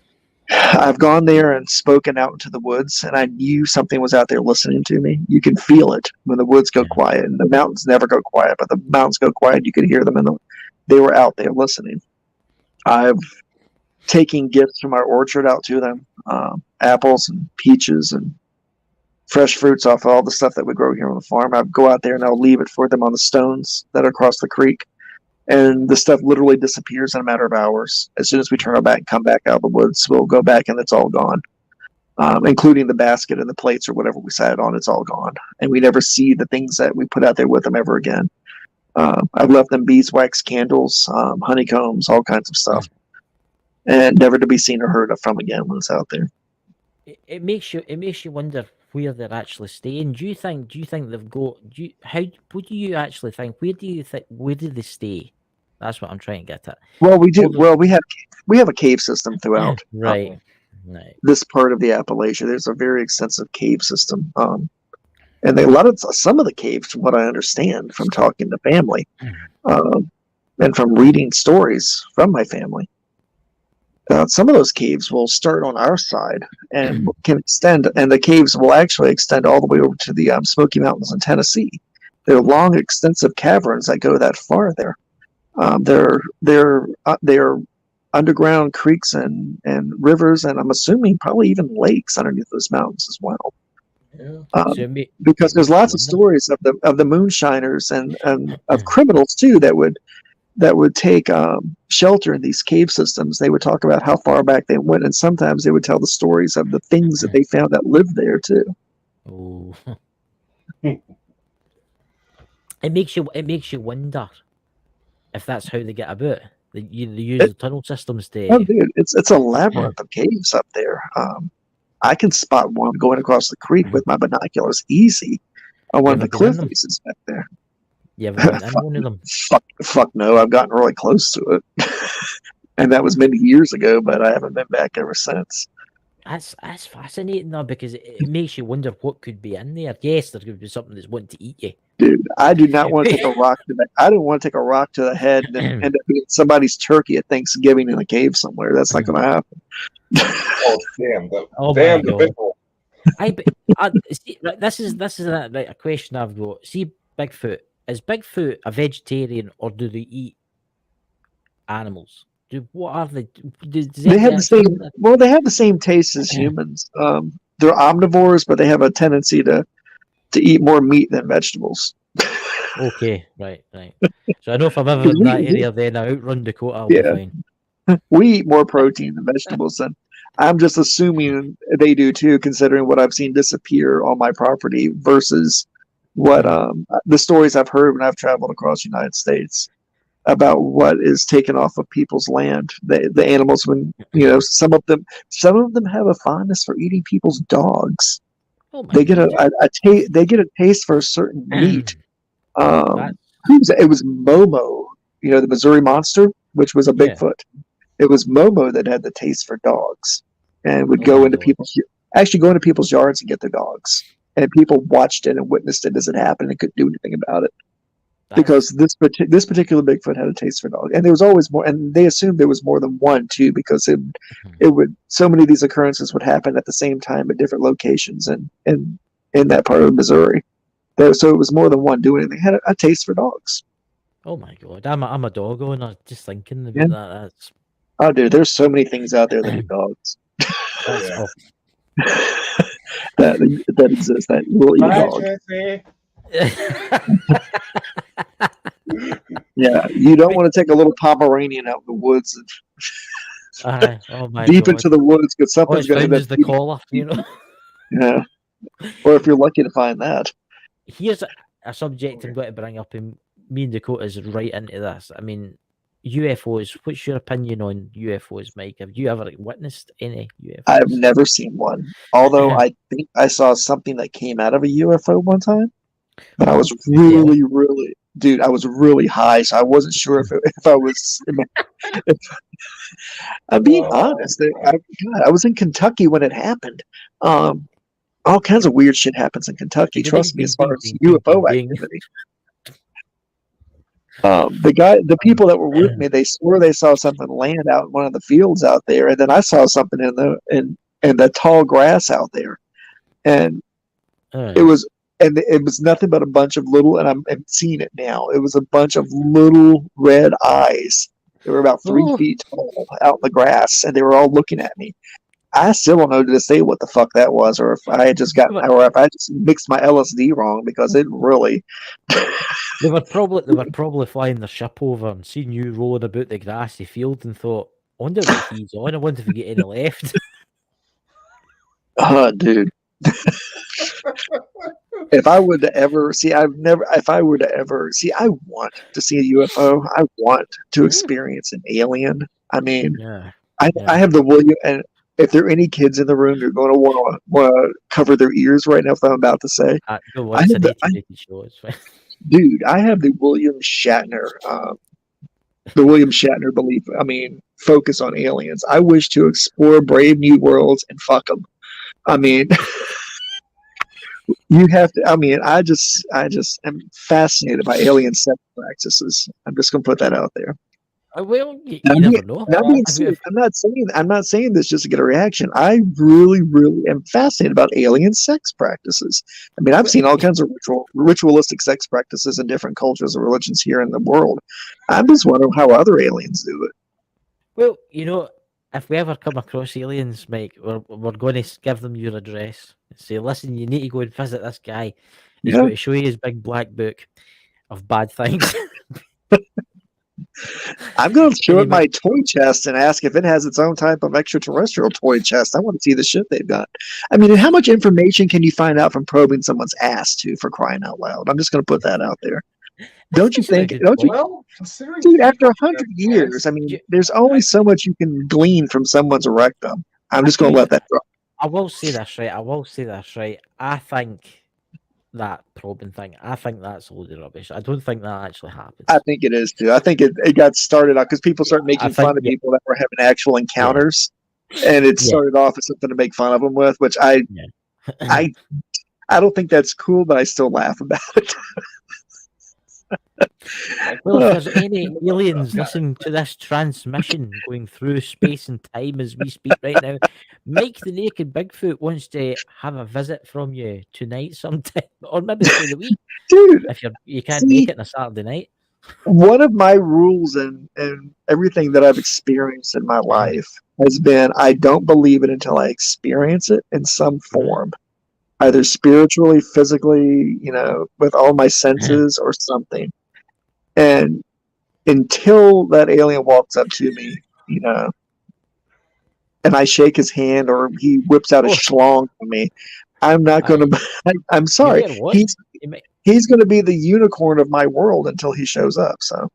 I've gone there and spoken out into the woods, and I knew something was out there listening to me. You can feel it when the woods go quiet, and the mountains never go quiet, but the mountains go quiet. You could hear them, and they were out there listening. I've taken gifts from our orchard out to them, apples and peaches and fresh fruits off all the stuff that we grow here on the farm. I'll go out there and I'll leave it for them on the stones that are across the creek. And the stuff literally disappears in a matter of hours. As soon as we turn our back and come back out of the woods, we'll go back and it's all gone, including the basket and the plates or whatever we sat on. It's all gone. And we never see the things that we put out there with them ever again. I've left them beeswax candles, honeycombs, all kinds of stuff, and never to be seen or heard from again when it's out there. It makes you wonder where they're actually staying. Do you think they've got? What do you actually think? Where do they stay? That's what I'm trying to get at. Well, we do. Well, we have a cave system throughout. Right. This part of the Appalachia, there's a very extensive cave system. And some of the caves, from what I understand from talking to family, and from reading stories from my family, some of those caves will start on our side and can extend, and the caves will actually extend all the way over to the Smoky Mountains in Tennessee. They're long, extensive caverns that go that far there. They're underground creeks and rivers, and I'm assuming probably even lakes underneath those mountains as well. Because there's lots of stories of the moonshiners and of criminals too that would take shelter in these cave systems. They would talk about how far back they went, and sometimes they would tell the stories of the things that they found that lived there too. Oh. It makes you wonder if that's how they get about. They use the tunnel systems to. Oh, dude, it's a labyrinth of caves up there. I can spot one going across the creek with my binoculars easy on one of the cliff faces back there. You ever been in one of them? Fuck no, I've gotten really close to it. And that was many years ago, but I haven't been back ever since. That's fascinating though, because it makes you wonder what could be in there. Yes, there could be something that's wanting to eat you. Dude, I do not want to take a rock to the I don't want to take a rock to the head and end up being somebody's turkey at Thanksgiving in a cave somewhere. That's not gonna happen. Oh damn! The see, this is a question I've got. See, Bigfoot, is Bigfoot a vegetarian or do they eat animals? What are they? They have the same. Well, they have the same taste as humans. They're omnivores, but they have a tendency to eat more meat than vegetables. Okay, right. So I know if I'm ever in that area, then I outrun Dakota. I'll be fine. We eat more protein than vegetables, and I'm just assuming they do too, considering what I've seen disappear on my property versus what the stories I've heard when I've traveled across the United States about what is taken off of people's land. The animals, when some of them have a fondness for eating people's dogs. They get a taste for a certain meat That's It was Momo, the Missouri Monster, which was a Yeah. Bigfoot. It was Momo that had the taste for dogs and would Oh go my into God. people's yards and get their dogs. And people watched it and witnessed it as it happened and couldn't do anything about it. Because this particular Bigfoot had a taste for dogs, and there was always more. And they assumed there was more than one too, because it would so many of these occurrences would happen at the same time at different locations and in that part of Missouri. So it was more than one doing it. They had a taste for dogs. Oh my God, I'm a dog owner. Just thinking about Yeah. that. That's Oh, dude, there's so many things out there that eat dogs that's Yeah. that exist that will eat Bye, dogs. Jesse. Yeah, you don't want to take a little Pomeranian out in the woods and oh my deep God. into the woods because All something's it's going to found end is up. the collar, you know. Yeah, or if you're lucky to find that. Here's a subject I'm going to bring up, and me and Dakota's right into this. I mean, UFOs. What's your opinion on UFOs, Mike? Have you ever witnessed any UFOs? I've never seen one, although I think I saw something that came out of a UFO one time. But I was really, dude, I was really high, so I wasn't sure if I was. If, I'm being honest. I was in Kentucky when it happened. All kinds of weird shit happens in Kentucky. Trust me, as far as UFO activity. The people that were with me, they swore they saw something land out in one of the fields out there, and then I saw something in the tall grass out there, and it was nothing but a bunch of little, and I'm seeing it now. It was a bunch of little red eyes. They were about 3 feet tall out in the grass, and they were all looking at me. I still don't know to this day what the fuck that was, or if I just mixed my LSD wrong, because it really. They were probably flying their ship over and seen you rolling about the grassy field and thought, I wonder what he's on. I wonder if we get any left. Dude. If I were to ever see, I want to see a UFO. I want to experience an alien. I mean, I have the William, and if there are any kids in the room, you're going to want to cover their ears right now. If I'm about to say, dude, I have the William Shatner belief. I mean, focus on aliens. I wish to explore brave new worlds and fuck them. I mean. You have to. I mean, I just am fascinated by alien sex practices. I'm just going to put that out there. Well, you never know. I'm not saying this just to get a reaction. I really, really am fascinated about alien sex practices. I mean, I've seen all kinds of ritualistic sex practices in different cultures and religions here in the world. I'm just wondering how other aliens do it. Well, if we ever come across aliens, Mike, we're going to give them your address and say, listen, you need to go and visit this guy. He's going to show you his big black book of bad things. I'm going to show it my toy chest and ask if it has its own type of extraterrestrial toy chest. I want to see the shit they've got. I mean, how much information can you find out from probing someone's ass, too, for crying out loud? I'm just going to put that out there. Don't you think? Dude, after 100 years, I mean, there's only so much you can glean from someone's rectum. I'm just going to let that drop. I will say this right. I think that probing thing, I think that's a load of rubbish. I don't think that actually happens. I think it is, too. I think it got started out because people started making fun of people that were having actual encounters, and it started off as something to make fun of them with, which I don't think that's cool, but I still laugh about it. Well, if there's any aliens listening to this transmission going through space and time as we speak right now, Mike the Naked Bigfoot wants to have a visit from you tonight sometime, or maybe through the week. Dude, if you can't make it on a Saturday night. One of my rules and everything that I've experienced in my life has been I don't believe it until I experience it in some form. Either spiritually, physically, with all my senses or something. And until that alien walks up to me, and I shake his hand or he whips out a schlong for me, I'm not going to. I'm sorry. He's going to be the unicorn of my world until he shows up. So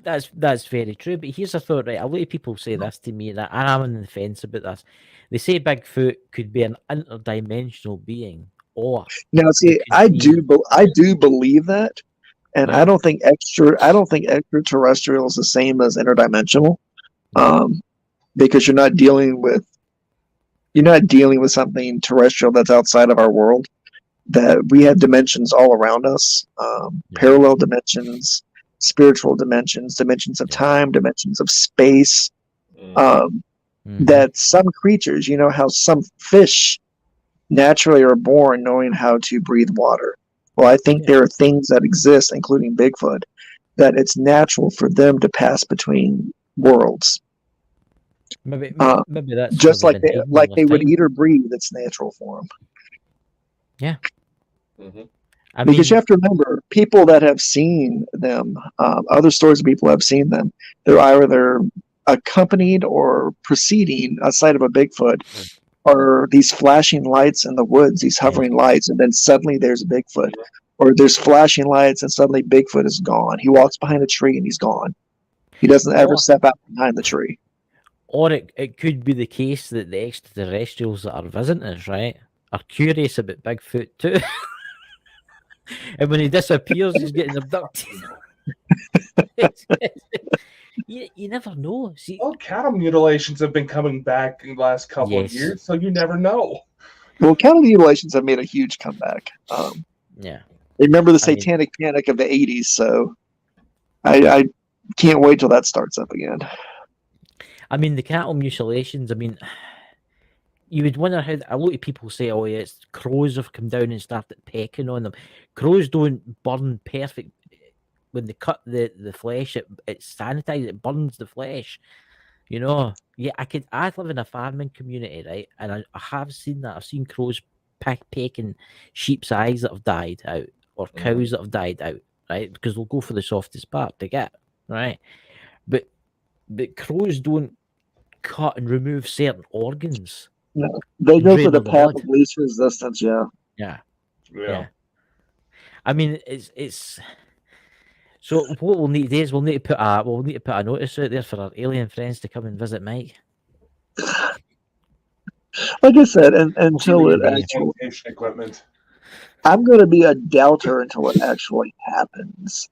that's very true. But here's a thought, right? A lot of people say this to me, that I'm on the fence about this. They say Bigfoot could be an interdimensional being, or Now, see, I do believe that, and Yeah. I don't think extraterrestrial is the same as interdimensional, because you're not dealing with something terrestrial that's outside of our world. That we have dimensions all around us, parallel dimensions, spiritual dimensions, dimensions of time, dimensions of space. That some creatures, you know, how some fish naturally are born knowing how to breathe water. Well, I think there are things that exist, including Bigfoot, that it's natural for them to pass between worlds. Maybe that's Just for like the remainder they of would time. eat or breathe. It's natural for them. Yeah. I Because you mean, have to remember, people that have seen them, other stories of people who have seen them, they're either accompanied or preceding a sight of a Bigfoot, or these flashing lights in the woods, these hovering lights, and then suddenly there's a Bigfoot. Or there's flashing lights and suddenly Bigfoot is gone. He walks behind a tree and he's gone. He doesn't ever step out behind the tree. or it could be the case that the extraterrestrials that are visiting us, right, are curious about Bigfoot too. And when he disappears, he's getting abducted. You never know. See, Well, cattle mutilations have been coming back in the last couple of years, so you never know. Well, cattle mutilations have made a huge comeback. yeah. Remember the satanic panic of the 80s, so I can't wait till that starts up again. I mean, the cattle mutilations, I mean, you would wonder how a lot of people say, oh, yeah, it's crows have come down and started pecking on them. Crows don't burn perfect. When they cut the flesh, it's sanitized, it burns the flesh. You know, yeah, I live in a farming community, right? And I have seen that. I've seen crows pecking sheep's eyes that have died out, or cows that have died out, right? Because they'll go for the softest part to get, right? But crows don't cut and remove certain organs. No, they go for the Drain path the of least resistance. Yeah. I mean, it's. So what we'll need to do is we'll need to put a notice out there for our alien friends to come and visit Mike. Like I said, until it actually, equipment. I'm going to be a doubter until it actually happens,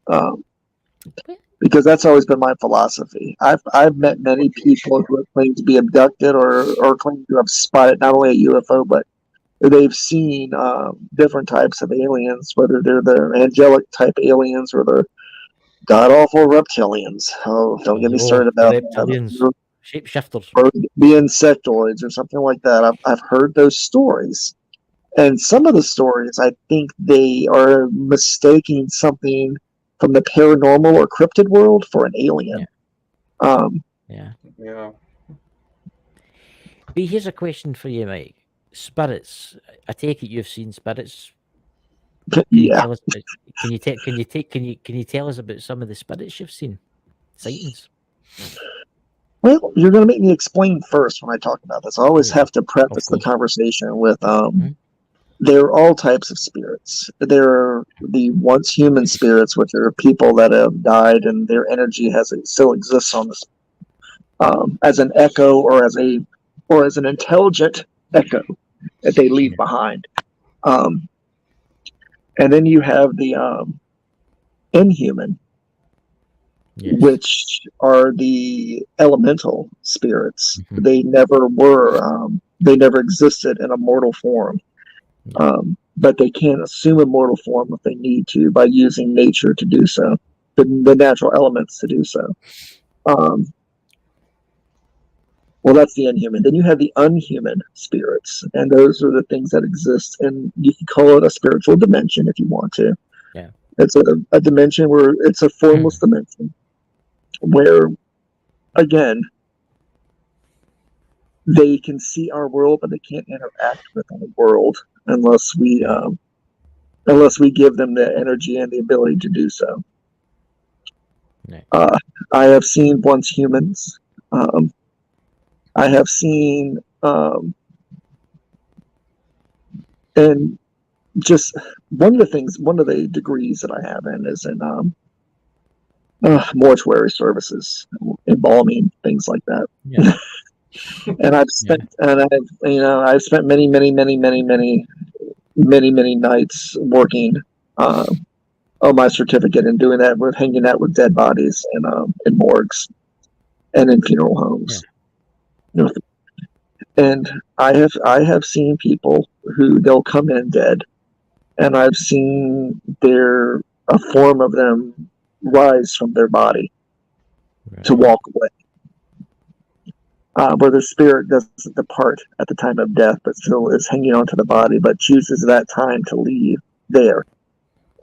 because that's always been my philosophy. I've met many people who have claimed to be abducted or claim to have spotted not only a UFO, but they've seen different types of aliens, whether they're the angelic type aliens or the god awful reptilians. Oh, don't get me started about reptilians, shapeshifters, or the insectoids or something like that. I've heard those stories, and some of the stories I think they are mistaking something from the paranormal or cryptid world for an alien. Yeah. Yeah. But here's a question for you, Mike. Spirits. I take it you've seen spirits. Can you tell us about some of the spirits you've seen? Sightings. Well, you're going to make me explain first when I talk about this. I always have to preface the conversation with there are all types of spirits. There are the once human spirits, which are people that have died and their energy still exists on this as an echo or as an intelligent echo that they leave behind. And then you have the inhuman, which are the elemental spirits. They never were, they never existed in a mortal form. But they can assume a mortal form if they need to by using nature to do so, the natural elements to do so. Well, that's the inhuman. Then you have the unhuman spirits, and those are the things that exist, and you can call it a spiritual dimension if you want to. Yeah, it's a dimension where it's a formless dimension, where, again, they can see our world, but they can't interact with our world unless we give them the energy and the ability to do so. I have seen once humans. I have seen, and just one of the degrees that I have in is in mortuary services, embalming, things like that. Yeah. And I've spent, I've spent many many nights working on my certificate and doing that with hanging out with dead bodies in morgues and in funeral homes. You know, and I have seen people who they'll come in dead, and I've seen a form of them rise from their body to walk away. Where the spirit doesn't depart at the time of death, but still is hanging on to the body, but chooses that time to leave there.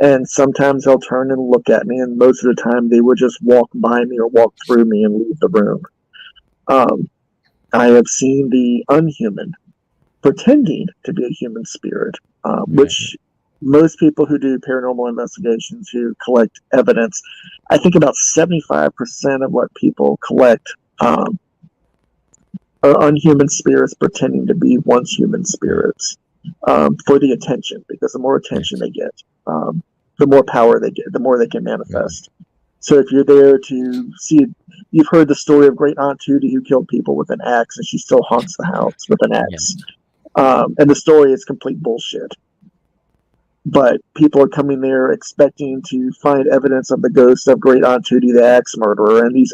And sometimes they'll turn and look at me, and most of the time they will just walk by me or walk through me and leave the room. I have seen the unhuman pretending to be a human spirit, which most people who do paranormal investigations, who collect evidence, I think about 75% of what people collect are unhuman spirits pretending to be once human spirits for the attention, because the more attention they get, the more power they get, the more they can manifest. So if you're there to see, you've heard the story of Great Aunt Tootie who killed people with an axe, and she still haunts the house with an axe. And the story is complete bullshit. But people are coming there expecting to find evidence of the ghost of Great Aunt Tootie, the axe murderer, and this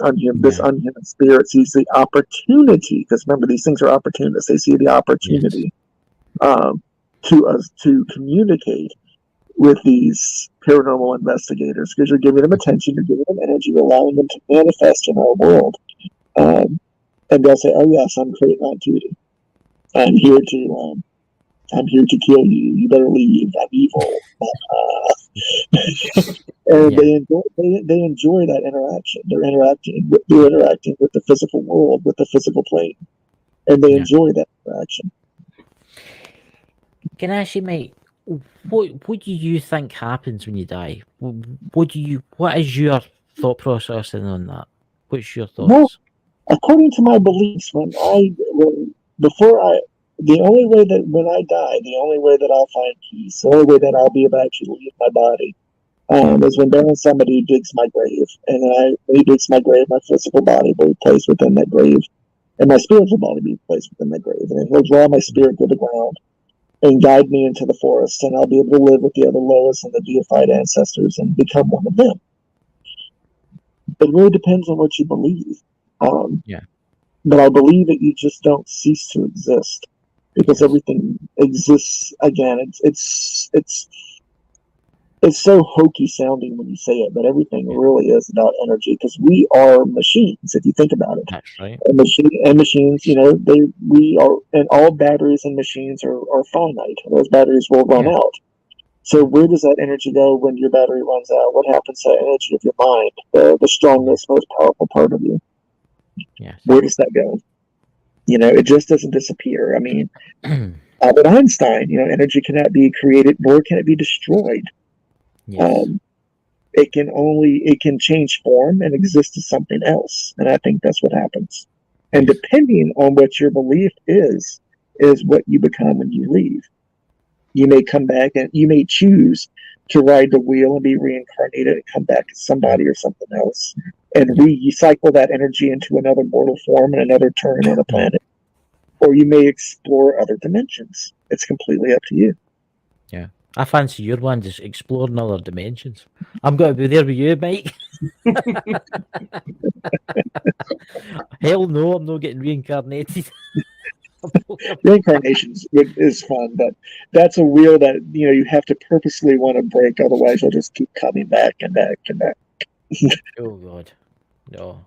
unhuman spirit sees the opportunity, because remember, these things are opportunists. They see the opportunity to communicate with these paranormal investigators, because you're giving them attention, you're giving them energy, you're allowing them to manifest in our world. And they'll say, "Oh yes, I'm Great Aunt Tootie. I'm here to kill you. You better leave. I'm evil." And they enjoy that interaction. They're interacting with the physical world, with the physical plane, and they enjoy that interaction. Can I ask you, mate, what do you think happens when you die? What is your thought process on that? What's your thoughts? Well, according to my beliefs, the only way that when I die, the only way that I'll find peace, the only way that I'll be able to actually leave my body, is when somebody digs my grave. And when he digs my grave, my physical body will be placed within that grave, and my spiritual body will be placed within that grave. And he'll draw my spirit to the ground and guide me into the forest, and I'll be able to live with the other Lois and the deified ancestors and become one of them. It really depends on what you believe. But I believe that you just don't cease to exist, because everything exists again. It's so hokey sounding when you say it, but everything really is about energy, because we are machines, if you think about it. That's right. And machines, we are, and all batteries and machines are finite. Those batteries will run out. So where does that energy go when your battery runs out? What happens to that energy of your mind, the strongest, most powerful part of you? Yes. Where does that go? It just doesn't disappear. I mean, Albert Einstein, energy cannot be created, nor can it be destroyed. Yes. It can change form and exist as something else. And I think that's what happens. And depending on what your belief is what you become when you leave. You may come back and you may choose to ride the wheel and be reincarnated and come back as somebody or something else, and recycle that energy into another mortal form and another turn on the planet. Or you may explore other dimensions. It's completely up to you. Yeah. I fancy your one, just exploring other dimensions. I'm going to be there with you, Mike. Hell no, I'm not getting reincarnated. Reincarnation is fun, but that's a wheel that you have to purposely want to break, otherwise you'll just keep coming back and back and back. Oh God, no,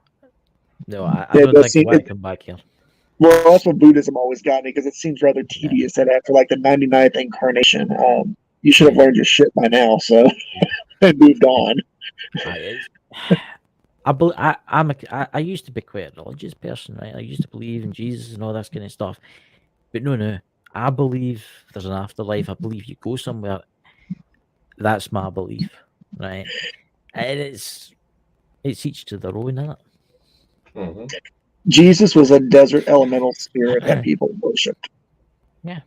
I don't think I want to come back here. Well, that's what Buddhism always got me, because it seems rather tedious that after like the 99th incarnation, you should have learned your shit by now, so and moved on. I used to be quite a religious person, right? I used to believe in Jesus and all that kind of stuff. But no, I believe there's an afterlife. I believe you go somewhere. That's my belief, right? And it's each to their own, isn't it? Mm-hmm. Jesus was a desert elemental spirit that people worshipped. Yeah.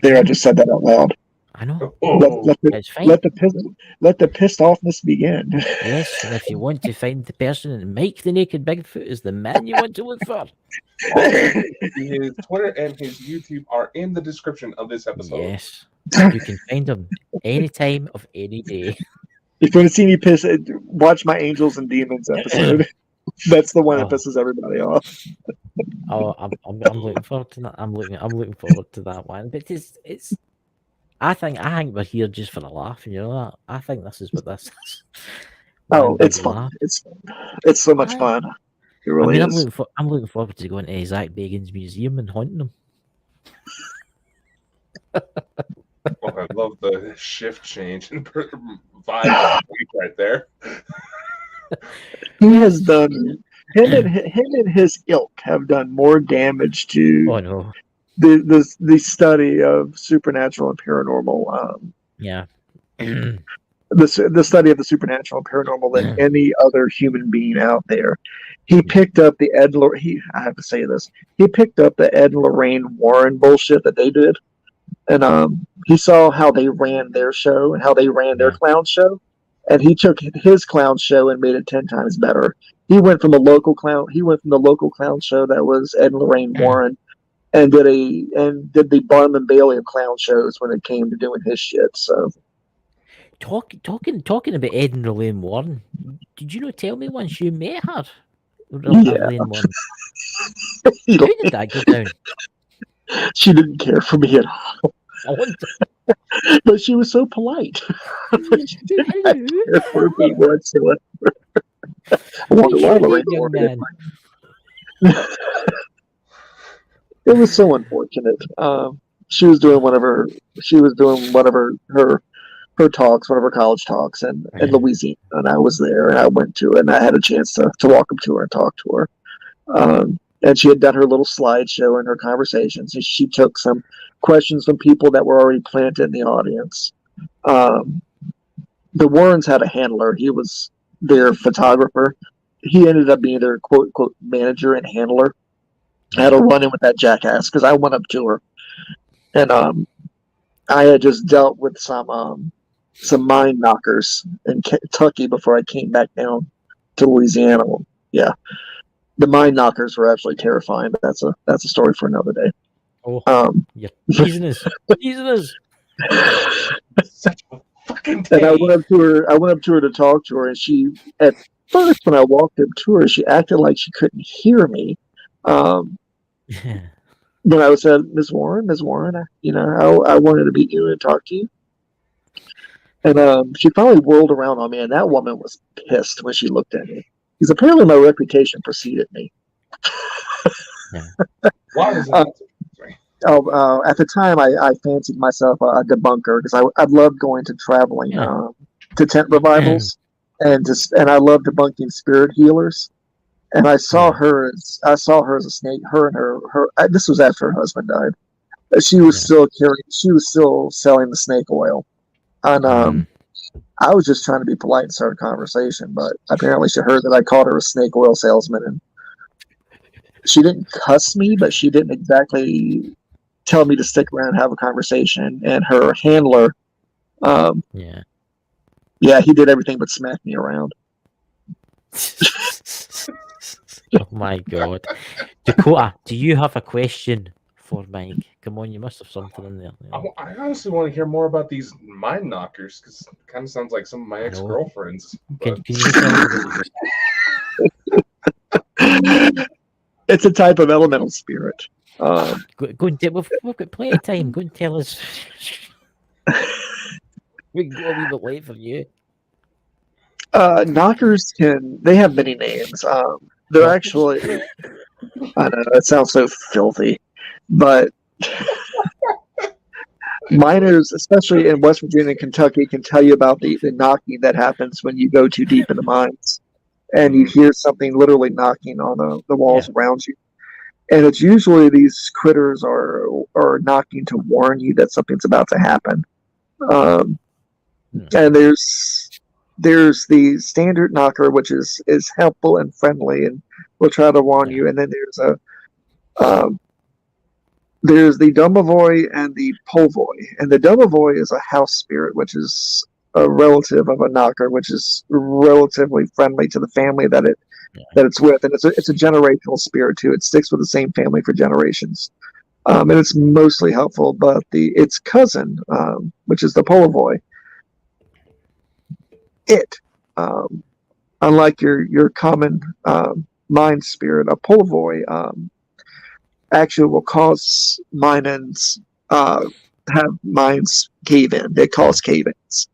There, I just said that out loud. I know. It's fine. Let the pissed offness begin. Yes, and if you want to find the person, and Mike the Naked Bigfoot is the man you want to look for. His Twitter and his YouTube are in the description of this episode. Yes. You can find them any time of any day. If you want to see me piss, watch my Angels and Demons episode. That's the one that Oh. pisses everybody off. Oh, I'm looking forward to that. I'm looking forward to that one. But it's. I think we're here just for a laugh. You know that. I think this is what this is. Oh, One big it's fun. laugh. It's so much Aye. fun. It really I mean, is. I'm looking forward to going to Zach Bagan's museum and haunting him. Oh, I love the shift change and vibe right there. He has done him and his ilk have done more damage to Oh no. the study of supernatural and paranormal. Yeah. The study of the supernatural and paranormal than any other human being out there. He picked up the I have to say this. He picked up the Ed and Lorraine Warren bullshit that they did, and he saw how they ran their show and how they ran their clown show, and he took his clown show and made it 10 times better. He went from the local clown show that was Ed and Lorraine Warren, and did the Barnum and Bailey of clown shows when it came to doing his shit. So. Talking about Ed and Lorraine Warren, did you not tell me once you met her? Yeah. Lorraine Warren. How did that go down? She didn't care for me at all. I wonder. But she was so polite. She didn't care for me whatsoever. I wonder why Lorraine Warren. It was so unfortunate. She was doing one of her talks, one of her college talks in Louisiana, and I was there, and I went to it, and I had a chance to walk up to her and talk to her. And she had done her little slideshow and her conversations, and she took some questions from people that were already planted in the audience. The Warrens had a handler. He was their photographer. He ended up being their quote manager and handler. I had a run-in with that jackass because I went up to her, and I had just dealt with some mind knockers in Kentucky before I came back down to Louisiana. Yeah, the mind knockers were actually terrifying, but that's a story for another day. Oh, you're teasing us. Such a fucking and I went up to her to talk to her, and she, at first when I walked up to her, she acted like she couldn't hear me. When I said, Ms. Warren, I wanted to meet you and talk to you. And she finally whirled around on me, and that woman was pissed when she looked at me. Because apparently my reputation preceded me. Why was that? At the time, I fancied myself a debunker because I loved going to traveling to tent revivals, and I loved debunking spirit healers. And I saw her as a snake. Her and her. This was after her husband died. She was still selling the snake oil, and I was just trying to be polite and start a conversation. But apparently, she heard that I called her a snake oil salesman, and she didn't cuss me, but she didn't exactly tell me to stick around and have a conversation. And her handler, he did everything but smack me around. Oh my God. Dakota, do you have a question for Mike? Come on, you must have something in there. I honestly want to hear more about these mind knockers because it kind of sounds like some of my ex-girlfriends. Can you tell me? It's a type of elemental spirit. Go and we've got plenty of time. Go and tell us. We can go a wee bit late for you. Knockers they have many names. They're actually, I know, it sounds so filthy, but miners, especially in West Virginia and Kentucky, can tell you about the knocking that happens when you go too deep in the mines and you hear something literally knocking on the walls around you. And it's usually these critters are knocking to warn you that something's about to happen. And there's the standard knocker, which is helpful and friendly and will try to warn you. And then there's the domovoi and the polvoi. And the domovoi is a house spirit, which is a relative of a knocker, which is relatively friendly to the family that it's with. And it's a generational spirit too. It sticks with the same family for generations. And it's mostly helpful. But its cousin, which is the Polevoy, um, unlike your common mind spirit, a Polevoy actually will cause minds have minds cave in. They cause cave-ins.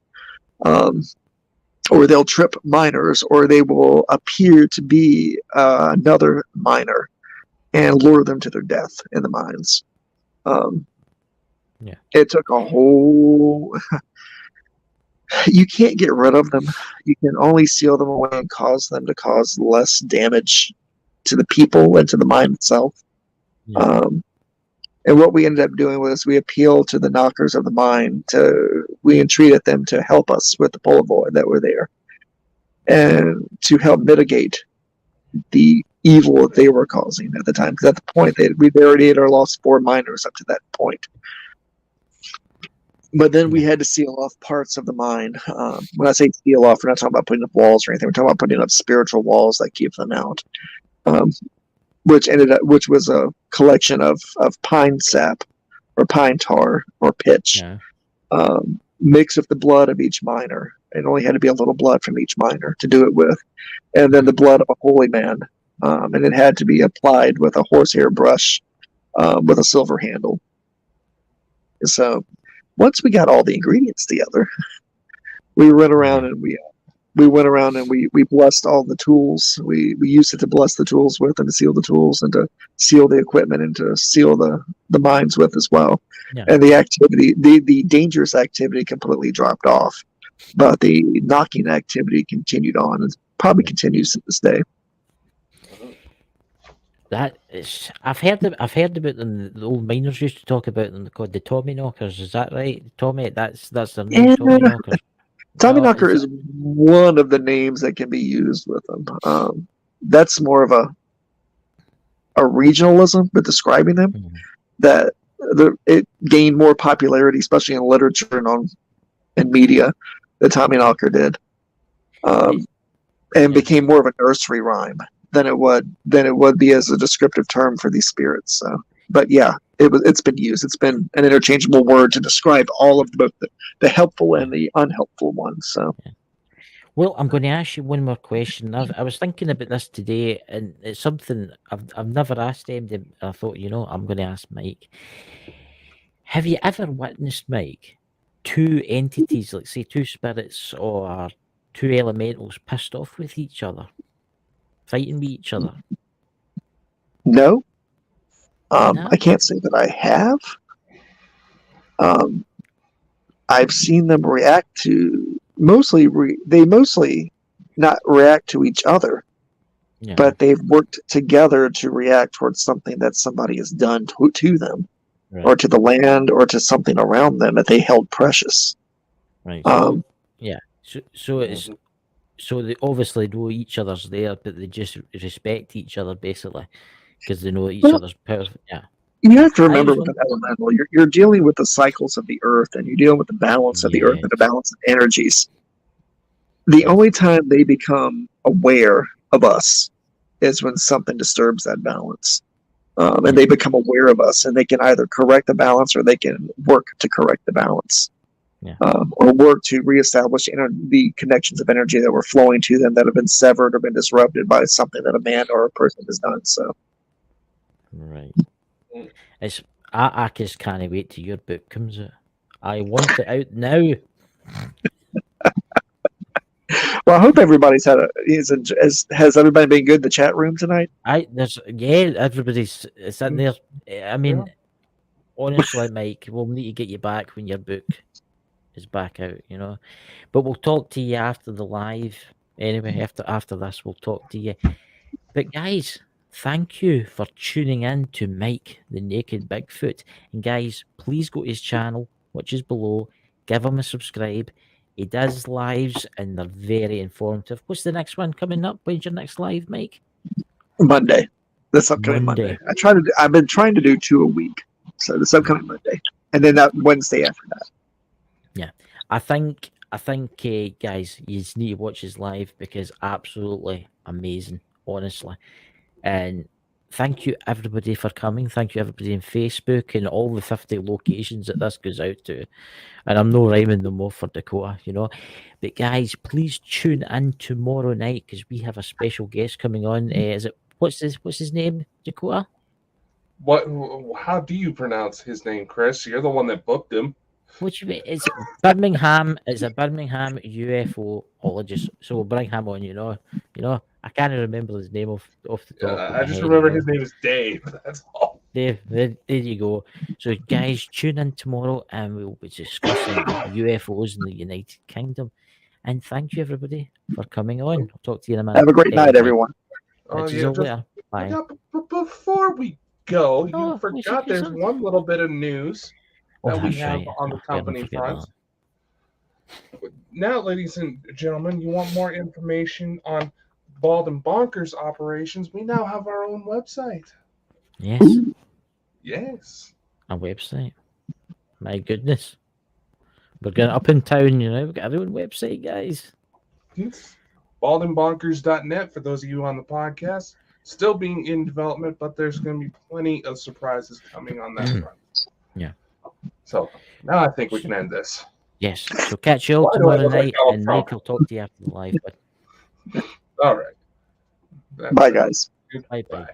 Or they'll trip miners, or they will appear to be another miner and lure them to their death in the mines. It took a whole. You can't get rid of them. You can only seal them away and cause them to cause less damage to the people and to the mine itself. Yeah. And what we ended up doing was we appealed to the knockers of the mine. We entreated them to help us with the Polevoy that were there, and to help mitigate the evil that they were causing at the time. Because at the point, we already had lost 4 miners up to that point. But then we had to seal off parts of the mine. When I say seal off, we're not talking about putting up walls or anything. We're talking about putting up spiritual walls that keep them out. Which was a collection of pine sap or pine tar or pitch, mixed with the blood of each miner. It only had to be a little blood from each miner to do it with, and then the blood of a holy man, and it had to be applied with a horsehair brush with a silver handle. So once we got all the ingredients together, we went around and we blessed all the tools. We used it to bless the tools with, and to seal the tools, and to seal the equipment, and to seal the mines with as well. Yeah. And the activity, the dangerous activity, completely dropped off, but the knocking activity continued on, and probably continues to this day. That is, I've heard about them. The old miners used to talk about them. They're called the Tommy Knockers. Is that right? Tommy, that's their name. Yeah. Tommy Knockers. Tommy Knocker is one of the names that can be used with them. That's more of a regionalism with describing them. That it gained more popularity, especially in literature and in media, that Tommy Knocker did, and became more of a nursery rhyme than it would be as a descriptive term for these spirits. So, but yeah, it's been used. It's been an interchangeable word to describe all of both the helpful and the unhelpful ones. So, well, I'm going to ask you one more question. I was thinking about this today, and it's something I've never asked them. I thought, I'm going to ask Mike. Have you ever witnessed, Mike, 2 entities, like say 2 spirits or 2 elementals, pissed off with each other, fighting with each other? No. No? I can't say that I have. I've seen them react to they mostly not react to each other, but they've worked together to react towards something that somebody has done to them, or to the land, or to something around them that they held precious. Right. So it's so they obviously know each other's there, but they just respect each other basically because they know each other's power. Yeah. You have to remember with an elemental, you're dealing with the cycles of the earth, and you're dealing with the balance of the earth and the balance of energies. The only time they become aware of us is when something disturbs that balance. And they become aware of us, and they can either correct the balance, or they can work to correct the balance. Or work to reestablish the connections of energy that were flowing to them that have been severed or been disrupted by something that a man or a person has done. So, right. I just can't wait till your book comes out. I want it out now. Well, I hope everybody's has everybody been good in the chat room tonight? Everybody's sitting there. I mean, honestly, Mike, we'll need to get you back when your book is back out, But we'll talk to you after the live. Anyway, after this, we'll talk to you. But guys, thank you for tuning in to Mike the Naked Bigfoot. And guys, please go to his channel, which is below. Give him a subscribe. He does lives, and they're very informative. What's the next one coming up? When's your next live, Mike? Monday. This upcoming Monday. I've been trying to do 2 a week. So this upcoming Monday, and then that Wednesday after that. Yeah, I think guys, you just need to watch his live because absolutely amazing, honestly. And thank you everybody for coming. Thank you everybody on Facebook and all the 50 locations that this goes out to. And I'm no rhyming no more for Dakota, you know. But guys, please tune in tomorrow night because we have a special guest coming on. Is it what's his name, Dakota? What? How do you pronounce his name, Chris? You're the one that booked him. What you mean? It's Birmingham. It's a Birmingham UFOologist. So we'll bring him on. You know. I can't remember his name off the top. Of I my just head, remember you know. his name is Dave. That's all. There you go. So, guys, tune in tomorrow and we'll be discussing UFOs in the United Kingdom. And thank you, everybody, for coming on. I'll talk to you in a minute. Have a great night, everyone. Oh, Catch you yeah, all just- later. Bye. But before we go, you Oh, we should forgot do there's something. one little bit of news Oh, that we that's have right. on the I forgot company forget front. that. Now, ladies and gentlemen, you want more information on Bald and Bonkers operations? We now have our own website. Yes, Yes. a website. My goodness. We're getting up in town, you know. We've got our own website, guys. It's baldandbonkers.net for those of you on the podcast. Still being in development, but there's going to be plenty of surprises coming on that front. Yeah. So now I think we can end this. Yes. So catch you all Why do I tomorrow look like night, Donald and Trump? Mike will talk to you after the live. All right. That's Bye, it. guys. Bye bye. Bye.